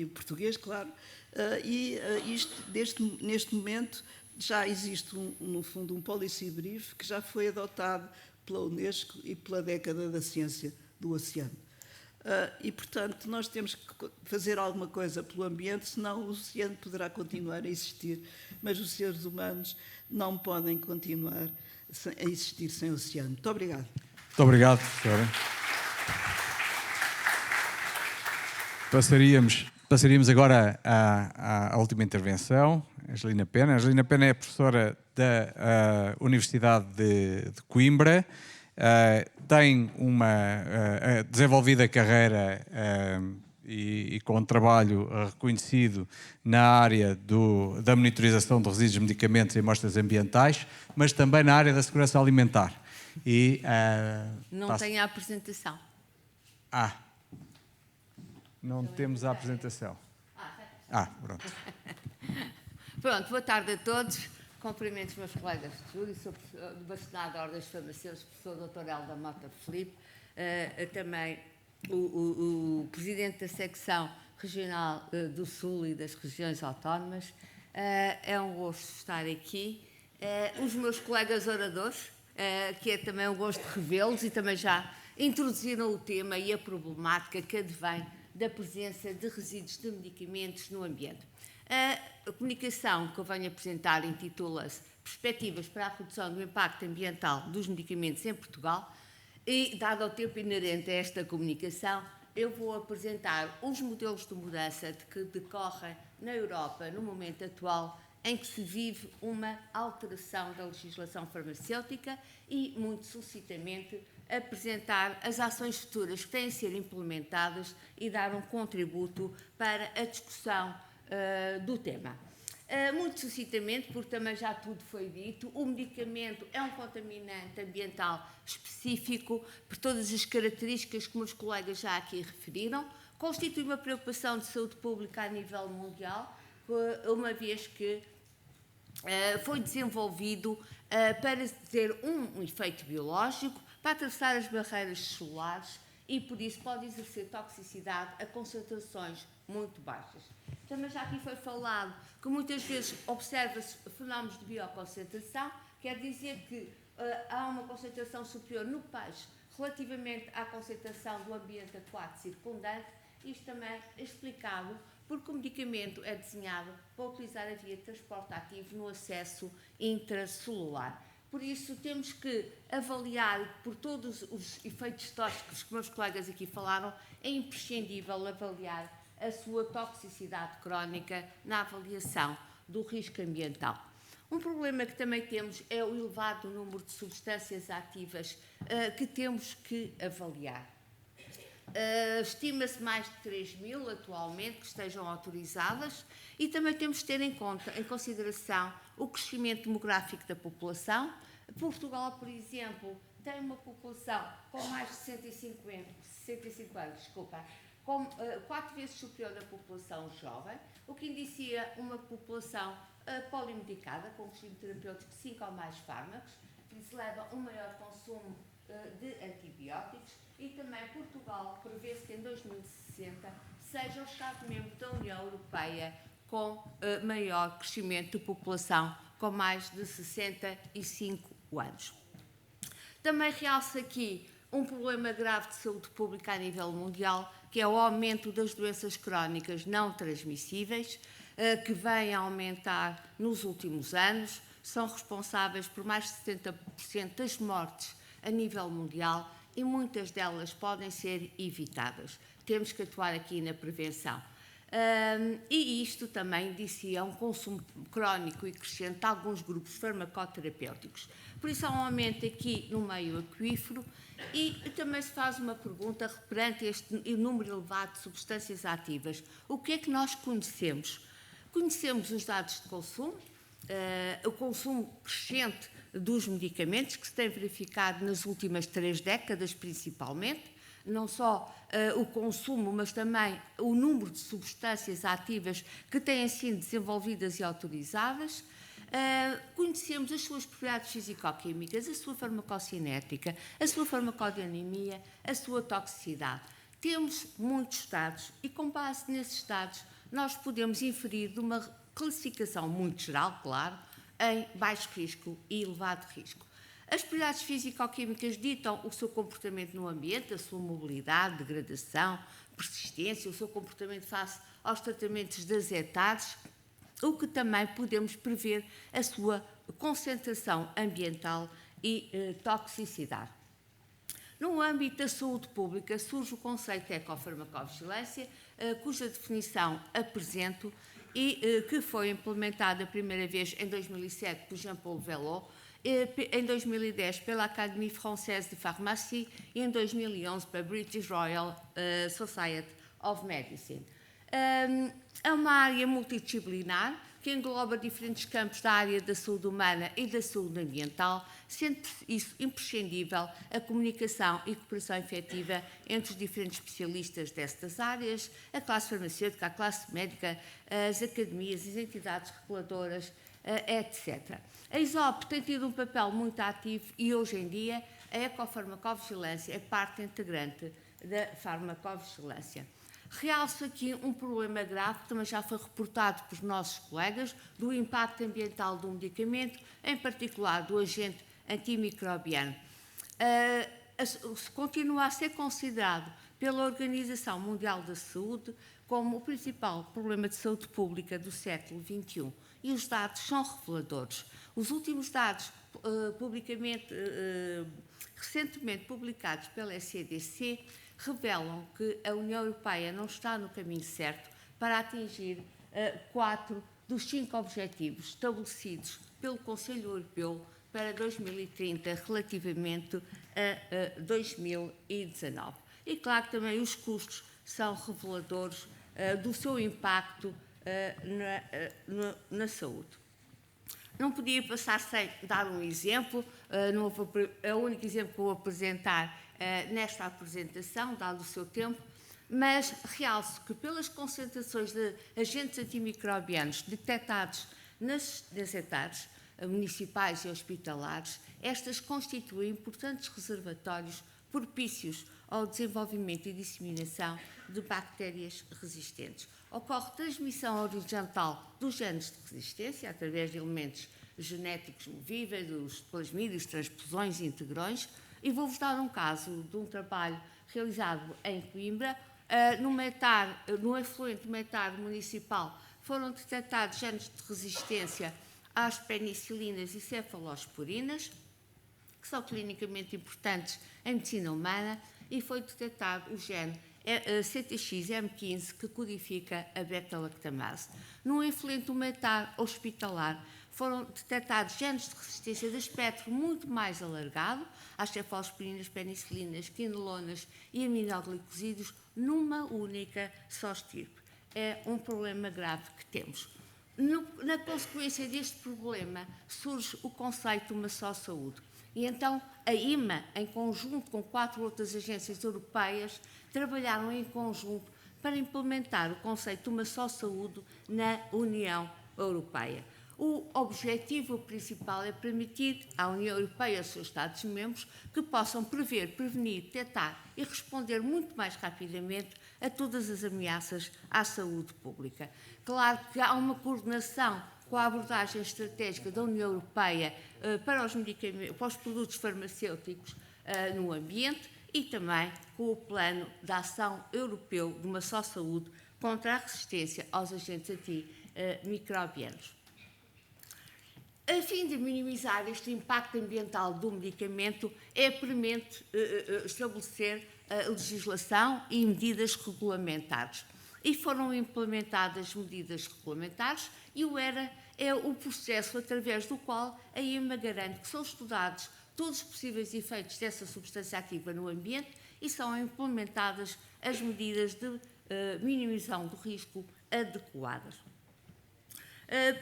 o português, claro. Neste momento já existe, no fundo, um policy brief que já foi adotado pela Unesco e pela década da ciência do oceano. E, portanto, nós temos que fazer alguma coisa pelo ambiente, senão o oceano poderá continuar a existir, mas os seres humanos não podem continuar a existir sem oceano. Muito obrigada. Muito obrigado, professora. Passaríamos agora à última intervenção, Angelina Pena. Angelina Pena é professora da Universidade de Coimbra, tem uma desenvolvida carreira e com um trabalho reconhecido na área da monitorização de resíduos, medicamentos e amostras ambientais, mas também na área da segurança alimentar. Não tem a apresentação. Não temos a apresentação. Pronto. Pronto, boa tarde a todos. Cumprimento os meus colegas de estudo, sou bastonário da Ordem dos Farmacêuticos, professor Dr. Helder Mota Filipe, também o presidente da secção regional do Sul e das regiões autónomas. É um gosto estar aqui. Os meus colegas oradores, que é também um gosto de revê-los e também já introduziram o tema e a problemática que advém da presença de resíduos de medicamentos no ambiente. A comunicação que eu venho apresentar intitula-se Perspectivas para a redução do impacto ambiental dos medicamentos em Portugal e, dado o tempo inerente a esta comunicação, eu vou apresentar os modelos de mudança que decorrem na Europa no momento atual em que se vive uma alteração da legislação farmacêutica e, muito sucintamente, apresentar as ações futuras que têm a ser implementadas e dar um contributo para a discussão do tema. Muito sucintamente, porque também já tudo foi dito, o medicamento é um contaminante ambiental específico, por todas as características que meus colegas já aqui referiram, constitui uma preocupação de saúde pública a nível mundial, uma vez que foi desenvolvido para ter um efeito biológico, para atravessar as barreiras celulares e, por isso, pode exercer toxicidade a concentrações muito baixas. Também já aqui foi falado que muitas vezes observa-se fenómenos de bioconcentração, quer dizer que há uma concentração superior no peixe relativamente à concentração do ambiente aquático circundante. Isto também é explicado porque o medicamento é desenhado para utilizar a via de transporte ativo no acesso intracelular. Por isso, temos que avaliar, por todos os efeitos tóxicos que meus colegas aqui falaram, é imprescindível avaliar a sua toxicidade crónica na avaliação do risco ambiental. Um problema que também temos é o elevado número de substâncias ativas que temos que avaliar. Estima-se mais de 3.000 atualmente que estejam autorizadas e também temos de ter em consideração o crescimento demográfico da população. Portugal, por exemplo, tem uma população com mais de 65 anos, com 4 vezes superior à população jovem, o que indicia uma população polimedicada, com regime terapêutico de 5 ou mais fármacos, que isso leva a um maior consumo de antibióticos. E também Portugal prevê-se que em 2060 seja o Estado-membro da União Europeia com maior crescimento de população, com mais de 65 anos. Também realça aqui um problema grave de saúde pública a nível mundial, que é o aumento das doenças crónicas não transmissíveis, que vem a aumentar nos últimos anos, são responsáveis por mais de 70% das mortes a nível mundial e muitas delas podem ser evitadas. Temos que atuar aqui na prevenção. E isto também indicia um consumo crónico e crescente de alguns grupos farmacoterapêuticos. Por isso há um aumento aqui no meio aquífero e também se faz uma pergunta perante este número elevado de substâncias ativas. O que é que nós conhecemos? Conhecemos os dados de consumo, o consumo crescente dos medicamentos que se tem verificado nas últimas 3 décadas principalmente, não só o consumo, mas também o número de substâncias ativas que têm sido desenvolvidas e autorizadas. Conhecemos as suas propriedades fisicoquímicas, a sua farmacocinética, a sua farmacodinamia, a sua toxicidade. Temos muitos dados e, com base nesses dados, nós podemos inferir de uma classificação muito geral, claro, em baixo risco e elevado risco. As propriedades fisicoquímicas ditam o seu comportamento no ambiente, a sua mobilidade, degradação, persistência, o seu comportamento face aos tratamentos desetados, o que também podemos prever a sua concentração ambiental e toxicidade. No âmbito da saúde pública surge o conceito de ecofarmacovigilância, cuja definição apresento e que foi implementada a primeira vez em 2007 por Jean-Paul Vallot, em 2010 pela Académie Française de Pharmacie e em 2011 pela British Royal Society of Medicine. É uma área multidisciplinar que engloba diferentes campos da área da saúde humana e da saúde ambiental, sendo isso imprescindível a comunicação e cooperação efetiva entre os diferentes especialistas destas áreas, a classe farmacêutica, a classe médica, as academias, as entidades reguladoras, etc. A ESOP tem tido um papel muito ativo e, hoje em dia, a ecofarmacovigilância é parte integrante da farmacovigilância. Realço aqui um problema grave que também já foi reportado pelos nossos colegas do impacto ambiental do medicamento, em particular do agente antimicrobiano. Continua a ser considerado pela Organização Mundial da Saúde como o principal problema de saúde pública do século XXI. E os dados são reveladores. Os últimos dados recentemente publicados pela ECDC revelam que a União Europeia não está no caminho certo para atingir 4 dos 5 objetivos estabelecidos pelo Conselho Europeu para 2030 relativamente a 2019. E claro que também os custos são reveladores do seu impacto na saúde. Não podia passar sem dar um exemplo, é o único exemplo que vou apresentar nesta apresentação, dado o seu tempo, mas realço que pelas concentrações de agentes antimicrobianos detectados nas etares municipais e hospitalares, estas constituem importantes reservatórios propícios ao desenvolvimento e disseminação de bactérias resistentes. Ocorre transmissão horizontal dos genes de resistência através de elementos genéticos movíveis, dos plasmídios, transposões e integrões, e vou-vos dar um caso de um trabalho realizado em Coimbra. No efluente metar municipal foram detectados genes de resistência às penicilinas e cefalosporinas, que são clinicamente importantes em medicina humana, e foi detectado o gene CTX-M15, que codifica a beta-lactamase. No efluente metar hospitalar foram detectados genes de resistência de espectro muito mais alargado às cefalosporinas, penicilinas, quinolonas e aminoglicosídeos numa única só estirpe. É um problema grave que temos. Na consequência deste problema surge o conceito de uma só saúde. E então a IMA, em conjunto com 4 outras agências europeias, trabalharam em conjunto para implementar o conceito de uma só saúde na União Europeia. O objetivo principal é permitir à União Europeia e aos seus Estados-membros que possam prever, prevenir, detectar e responder muito mais rapidamente a todas as ameaças à saúde pública. Claro que há uma coordenação com a abordagem estratégica da União Europeia para os produtos farmacêuticos no ambiente e também com o Plano de Ação Europeu de uma Só Saúde contra a resistência aos agentes antimicrobianos. A fim de minimizar este impacto ambiental do medicamento, é premente estabelecer a legislação e medidas regulamentares. E foram implementadas medidas regulamentares e o ERA é o processo através do qual a EMA garante que são estudados todos os possíveis efeitos dessa substância ativa no ambiente e são implementadas as medidas de minimização do risco adequadas.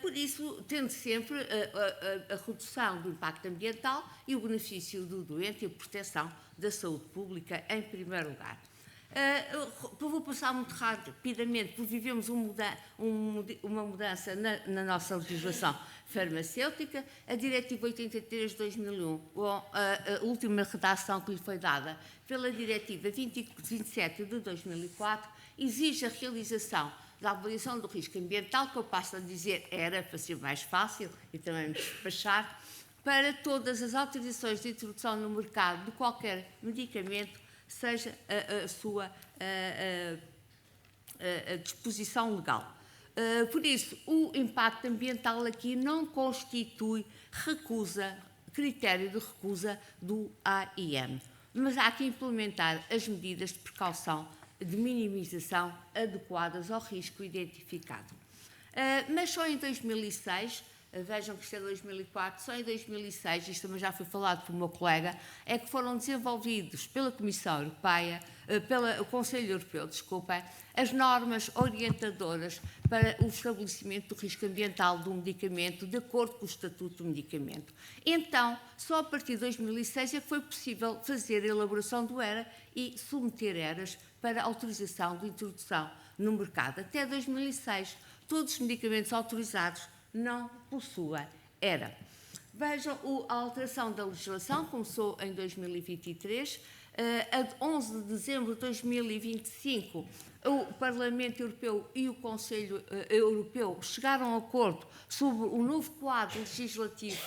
Por isso, tendo sempre a redução do impacto ambiental e o benefício do doente e a proteção da saúde pública em primeiro lugar. Vou passar muito rapidamente, porque vivemos uma mudança na nossa legislação farmacêutica. A Diretiva 83 de 2001, a última redação que lhe foi dada pela Diretiva 27 de 2004, exige a realização da avaliação do risco ambiental, que eu passo a dizer era para ser mais fácil e também me despachar, para todas as autorizações de introdução no mercado de qualquer medicamento, seja a sua disposição legal. Por isso, o impacto ambiental aqui não constitui critério de recusa do AIM, mas há que implementar as medidas de precaução de minimização adequadas ao risco identificado. Mas só em 2006, vejam que isto é 2004, só em 2006, isto também já foi falado por meu colega, é que foram desenvolvidos pela Comissão Europeia, pelo Conselho Europeu, desculpem, as normas orientadoras para o estabelecimento do risco ambiental do medicamento, de acordo com o Estatuto do Medicamento. Então, só a partir de 2006 é que foi possível fazer a elaboração do ERA e submeter ERAs para autorização de introdução no mercado. Até 2006, todos os medicamentos autorizados não possuem ERA. Vejam, a alteração da legislação começou em 2023. A 11 de dezembro de 2025, o Parlamento Europeu e o Conselho Europeu chegaram a acordo sobre o novo quadro legislativo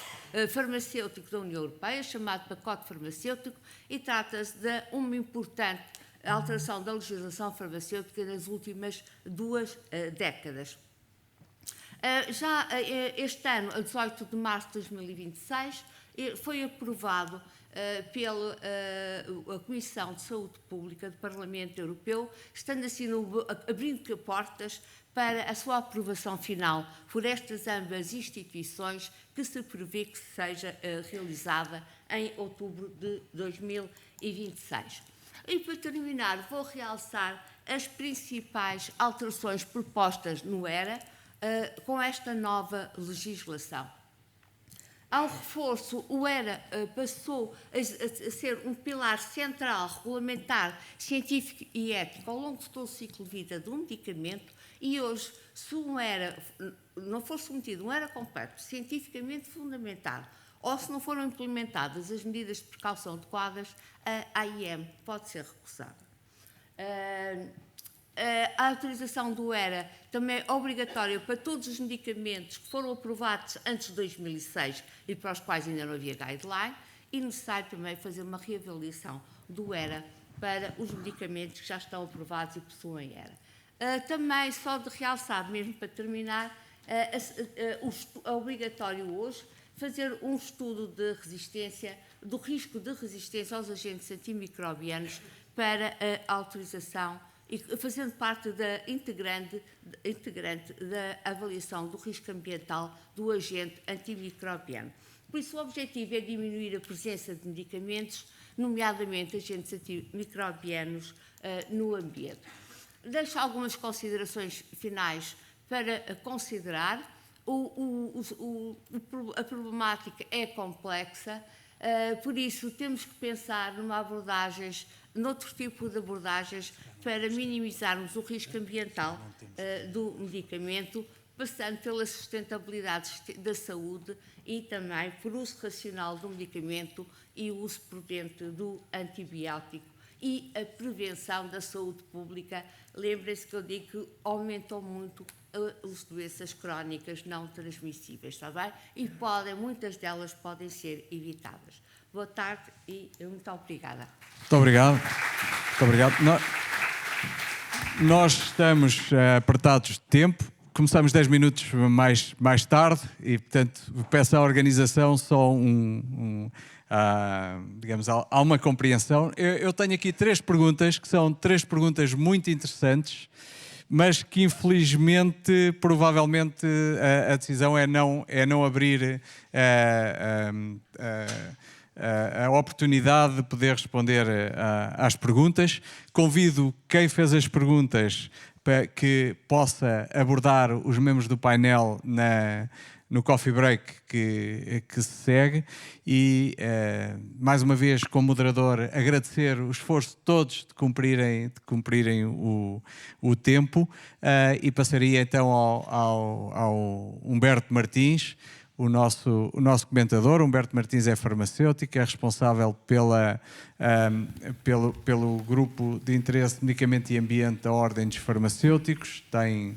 farmacêutico da União Europeia, chamado Pacote Farmacêutico, e trata-se de uma importante alteração da legislação farmacêutica nas últimas 2 décadas. Já este ano, a 18 de março de 2026, foi aprovado pela Comissão de Saúde Pública do Parlamento Europeu, estando assim abrindo portas para a sua aprovação final por estas ambas instituições, que se prevê que seja realizada em outubro de 2026. E para terminar, vou realçar as principais alterações propostas no ERA com esta nova legislação. Ao reforço, o ERA passou a ser um pilar central, regulamentar, científico e ético ao longo de todo o ciclo de vida do medicamento e hoje, se um ERA não for submetido, um ERA completo, cientificamente fundamentado, ou se não foram implementadas as medidas de precaução adequadas, a AIM pode ser recusada. A autorização do ERA também é obrigatória para todos os medicamentos que foram aprovados antes de 2006 e para os quais ainda não havia guideline, e necessário também fazer uma reavaliação do ERA para os medicamentos que já estão aprovados e possuem ERA. Também, só de realçar, mesmo para terminar, é obrigatório hoje fazer um estudo de resistência, do risco de resistência aos agentes antimicrobianos para a autorização e fazendo parte da integrante da avaliação do risco ambiental do agente antimicrobiano. Por isso, o objetivo é diminuir a presença de medicamentos, nomeadamente agentes antimicrobianos, no ambiente. Deixo algumas considerações finais para considerar. A problemática é complexa, por isso temos que pensar noutro tipo de abordagens para minimizarmos o risco ambiental do medicamento, passando pela sustentabilidade da saúde e também por uso racional do medicamento e o uso prudente do antibiótico e a prevenção da saúde pública. Lembrem-se que eu digo que aumentam muito as doenças crónicas não transmissíveis, está bem? E muitas delas podem ser evitadas. Boa tarde e muito obrigada. Muito obrigado. Muito obrigado. Nós estamos apertados de tempo. começamos 10 minutos mais tarde e, portanto, peço à organização só digamos, há uma compreensão. Eu tenho aqui 3 perguntas, que são 3 perguntas muito interessantes, mas que infelizmente, provavelmente, a decisão é não abrir a oportunidade de poder responder às perguntas. Convido quem fez as perguntas para que possa abordar os membros do painel no coffee break que se segue e, mais uma vez, como moderador, agradecer o esforço de todos de cumprirem o tempo e passaria então ao Humberto Martins, o nosso comentador. Humberto Martins é farmacêutico, é responsável pelo grupo de interesse de medicamento e ambiente da Ordem dos Farmacêuticos, tem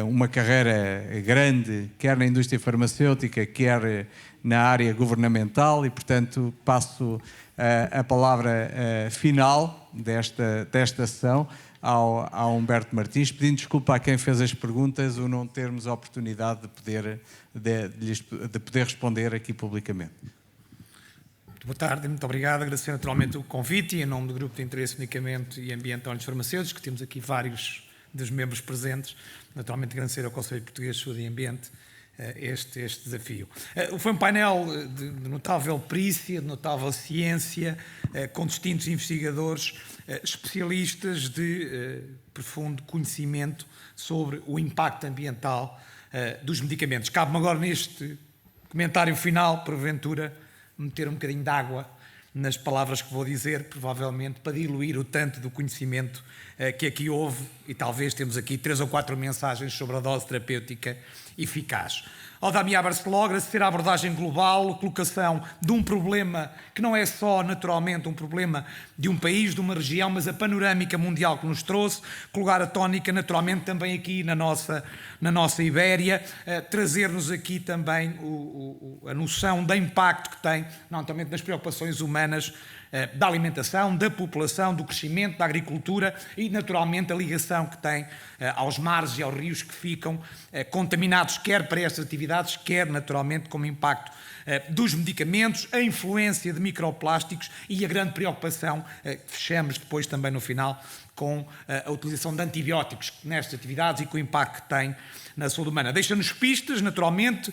uma carreira grande, quer na indústria farmacêutica, quer na área governamental e, portanto, passo a palavra final desta sessão ao Humberto Martins, pedindo desculpa a quem fez as perguntas o não termos a oportunidade de poder responder aqui publicamente. Boa tarde, muito obrigado. Agradecer naturalmente o convite e em nome do Grupo de Interesse Medicamento e Ambiente da Ordem dos Farmacêuticos, que temos aqui vários dos membros presentes, naturalmente agradecer ao Conselho Português de Saúde e Ambiente este desafio. Foi um painel de notável perícia, de notável ciência, com distintos investigadores, especialistas de profundo conhecimento sobre o impacto ambiental dos medicamentos. Cabe-me agora neste comentário final, porventura, meter um bocadinho de água nas palavras que vou dizer, provavelmente para diluir o tanto do conhecimento que aqui houve, e talvez temos aqui 3 ou 4 mensagens sobre a dose terapêutica eficaz. Ao Damián Barceló, agradecer a abordagem global, a colocação de um problema que não é só, naturalmente, um problema de um país, de uma região, mas a panorâmica mundial que nos trouxe, colocar a tónica, naturalmente, também aqui na nossa Ibéria, trazer-nos aqui também a noção do impacto que tem, naturalmente, nas preocupações humanas, da alimentação, da população, do crescimento, da agricultura e, naturalmente, a ligação que tem aos mares e aos rios que ficam contaminados, quer para estas atividades, quer, naturalmente, como impacto dos medicamentos, a influência de microplásticos e a grande preocupação, que fechamos depois também no final, com a utilização de antibióticos nestas atividades e com o impacto que tem na saúde humana. Deixa-nos pistas, naturalmente,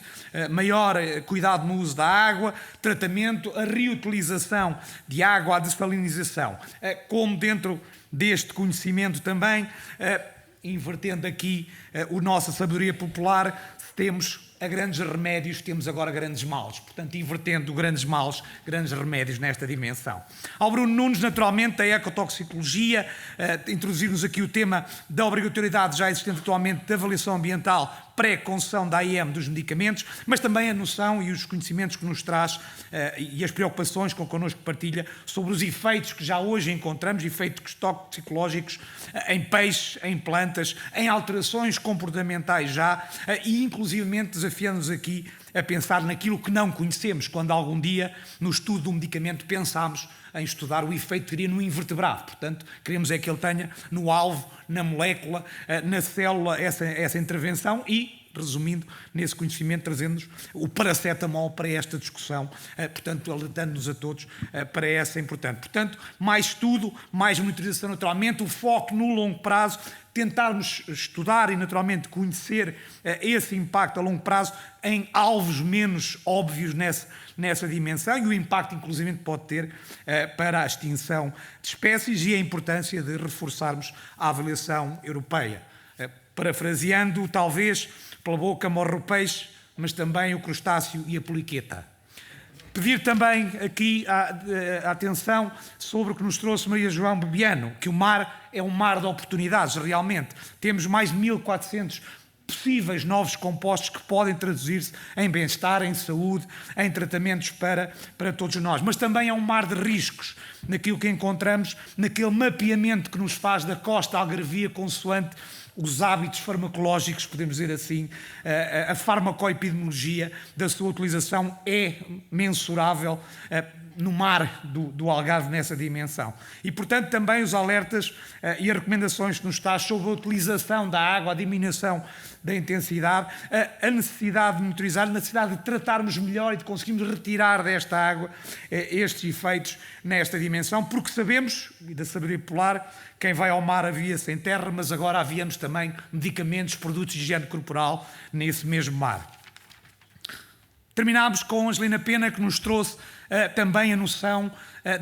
maior cuidado no uso da água, tratamento, a reutilização de água, a dessalinização. Como dentro deste conhecimento também, invertendo aqui a nossa sabedoria popular, temos a grandes remédios, temos agora grandes males. Portanto, invertendo grandes males, grandes remédios nesta dimensão. Ao Bruno Nunes, naturalmente, da ecotoxicologia, introduzir-nos aqui o tema da obrigatoriedade já existente atualmente da avaliação ambiental pré-concessão da AIM dos medicamentos, mas também a noção e os conhecimentos que nos traz e as preocupações que connosco partilha sobre os efeitos que já hoje encontramos, efeitos toxicológicos em peixes, em plantas, em alterações comportamentais já e inclusivamente desafiando-nos aqui a pensar naquilo que não conhecemos, quando algum dia no estudo do medicamento pensámos em estudar o efeito que teria no invertebrado. Portanto, queremos é que ele tenha no alvo, na molécula, na célula, essa intervenção e, resumindo, nesse conhecimento, trazendo-nos o paracetamol para esta discussão, portanto, alertando-nos a todos para essa importante. Portanto, mais estudo, mais monitorização naturalmente, o foco no longo prazo, tentarmos estudar e, naturalmente, conhecer esse impacto a longo prazo em alvos menos óbvios nessa dimensão e o impacto, inclusive, que pode ter para a extinção de espécies e a importância de reforçarmos a avaliação europeia. Parafraseando, talvez, pela boca morre o peixe, mas também o crustáceo e a poliqueta. Pedir também aqui a atenção sobre o que nos trouxe Maria João Bebiano, que o mar é um mar de oportunidades, realmente. Temos mais de 1.400 possíveis novos compostos que podem traduzir-se em bem-estar, em saúde, em tratamentos para todos nós. Mas também é um mar de riscos, naquilo que encontramos, naquele mapeamento que nos faz da costa algarvia consoante os hábitos farmacológicos, podemos dizer assim, a farmacoepidemiologia da sua utilização é mensurável no mar do Algarve nessa dimensão. E, portanto, também os alertas e as recomendações que nos traz sobre a utilização da água, a diminuição da intensidade, a necessidade de monitorizar, a necessidade de tratarmos melhor e de conseguirmos retirar desta água estes efeitos nesta dimensão, porque sabemos, e da sabedoria popular, quem vai ao mar avia-se em terra, mas agora aviamos também medicamentos, produtos de higiene corporal nesse mesmo mar. Terminámos com a Angelina Pena, que nos trouxe também a noção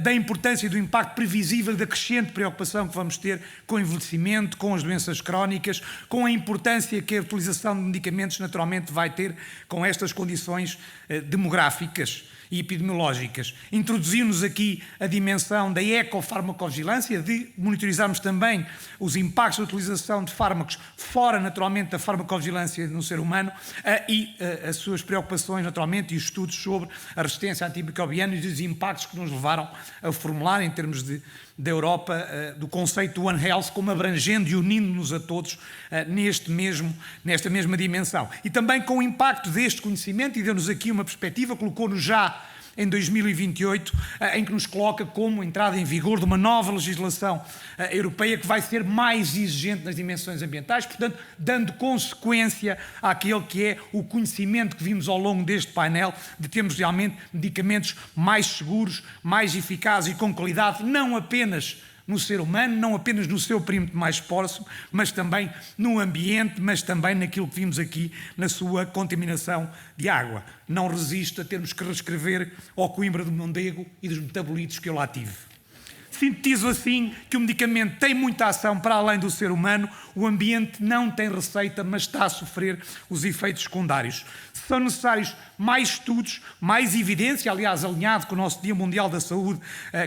da importância e do impacto previsível da crescente preocupação que vamos ter com o envelhecimento, com as doenças crónicas, com a importância que a utilização de medicamentos naturalmente vai ter com estas condições demográficas e epidemiológicas. Introduziu-nos aqui a dimensão da ecofarmacovigilância, de monitorizarmos também os impactos da utilização de fármacos fora, naturalmente, da farmacovigilância no ser humano e as suas preocupações, naturalmente, e os estudos sobre a resistência antimicrobiana e os impactos que nos levaram a formular, em termos da Europa, do conceito One Health, como abrangendo e unindo-nos a todos nesta mesma dimensão. E também com o impacto deste conhecimento, e deu-nos aqui uma perspectiva, colocou-nos já em 2028, em que nos coloca como entrada em vigor de uma nova legislação europeia que vai ser mais exigente nas dimensões ambientais, portanto, dando consequência àquele que é o conhecimento que vimos ao longo deste painel, de termos realmente medicamentos mais seguros, mais eficazes e com qualidade, não apenas no ser humano, não apenas no seu perímetro mais próximo, mas também no ambiente, mas também naquilo que vimos aqui na sua contaminação de água. Não resisto a termos que reescrever ao Coimbra do Mondego e dos metabolitos que eu lá tive. Sintetizo assim que o medicamento tem muita ação para além do ser humano, o ambiente não tem receita, mas está a sofrer os efeitos secundários. São necessários mais estudos, mais evidência, aliás, alinhado com o nosso Dia Mundial da Saúde,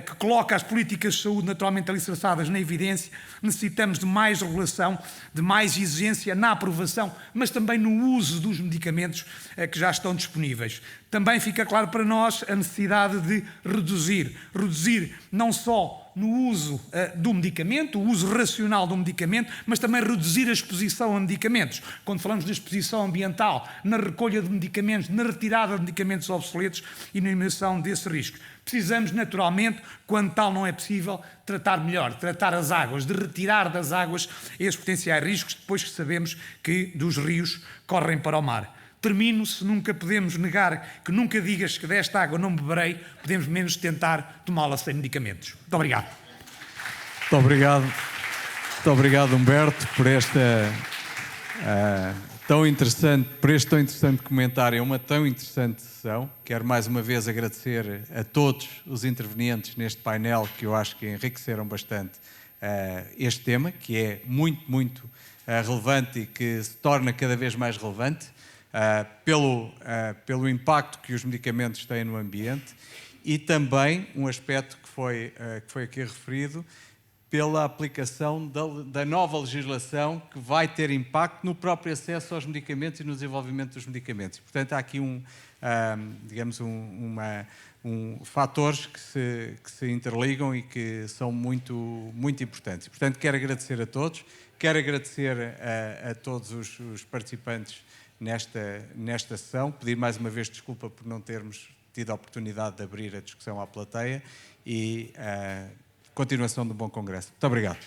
que coloca as políticas de saúde naturalmente alicerçadas na evidência. Necessitamos de mais regulação, de mais exigência na aprovação, mas também no uso dos medicamentos que já estão disponíveis. Também fica claro para nós a necessidade de reduzir não só no uso do medicamento, o uso racional do medicamento, mas também reduzir a exposição a medicamentos. Quando falamos de exposição ambiental, na recolha de medicamentos, na retirada de medicamentos obsoletos e na eliminação desse risco. Precisamos, naturalmente, quando tal não é possível, tratar melhor, tratar as águas, de retirar das águas esses potenciais riscos, depois que sabemos que dos rios correm para o mar. Termino, se nunca podemos negar que nunca digas que desta água não beberei, podemos menos tentar tomá-la sem medicamentos. Muito obrigado. Muito obrigado, Humberto, por este tão interessante comentário, uma tão interessante sessão. Quero mais uma vez agradecer a todos os intervenientes neste painel, que eu acho que enriqueceram bastante este tema, que é muito relevante e que se torna cada vez mais relevante. Pelo impacto que os medicamentos têm no ambiente e também um aspecto que foi aqui referido, pela aplicação da nova legislação que vai ter impacto no próprio acesso aos medicamentos e no desenvolvimento dos medicamentos. Portanto, há aqui fatores que se interligam e que são muito importantes. Portanto, quero agradecer a todos, quero agradecer a todos os participantes nesta sessão, pedir mais uma vez desculpa por não termos tido a oportunidade de abrir a discussão à plateia e continuação de um bom congresso. Muito obrigado.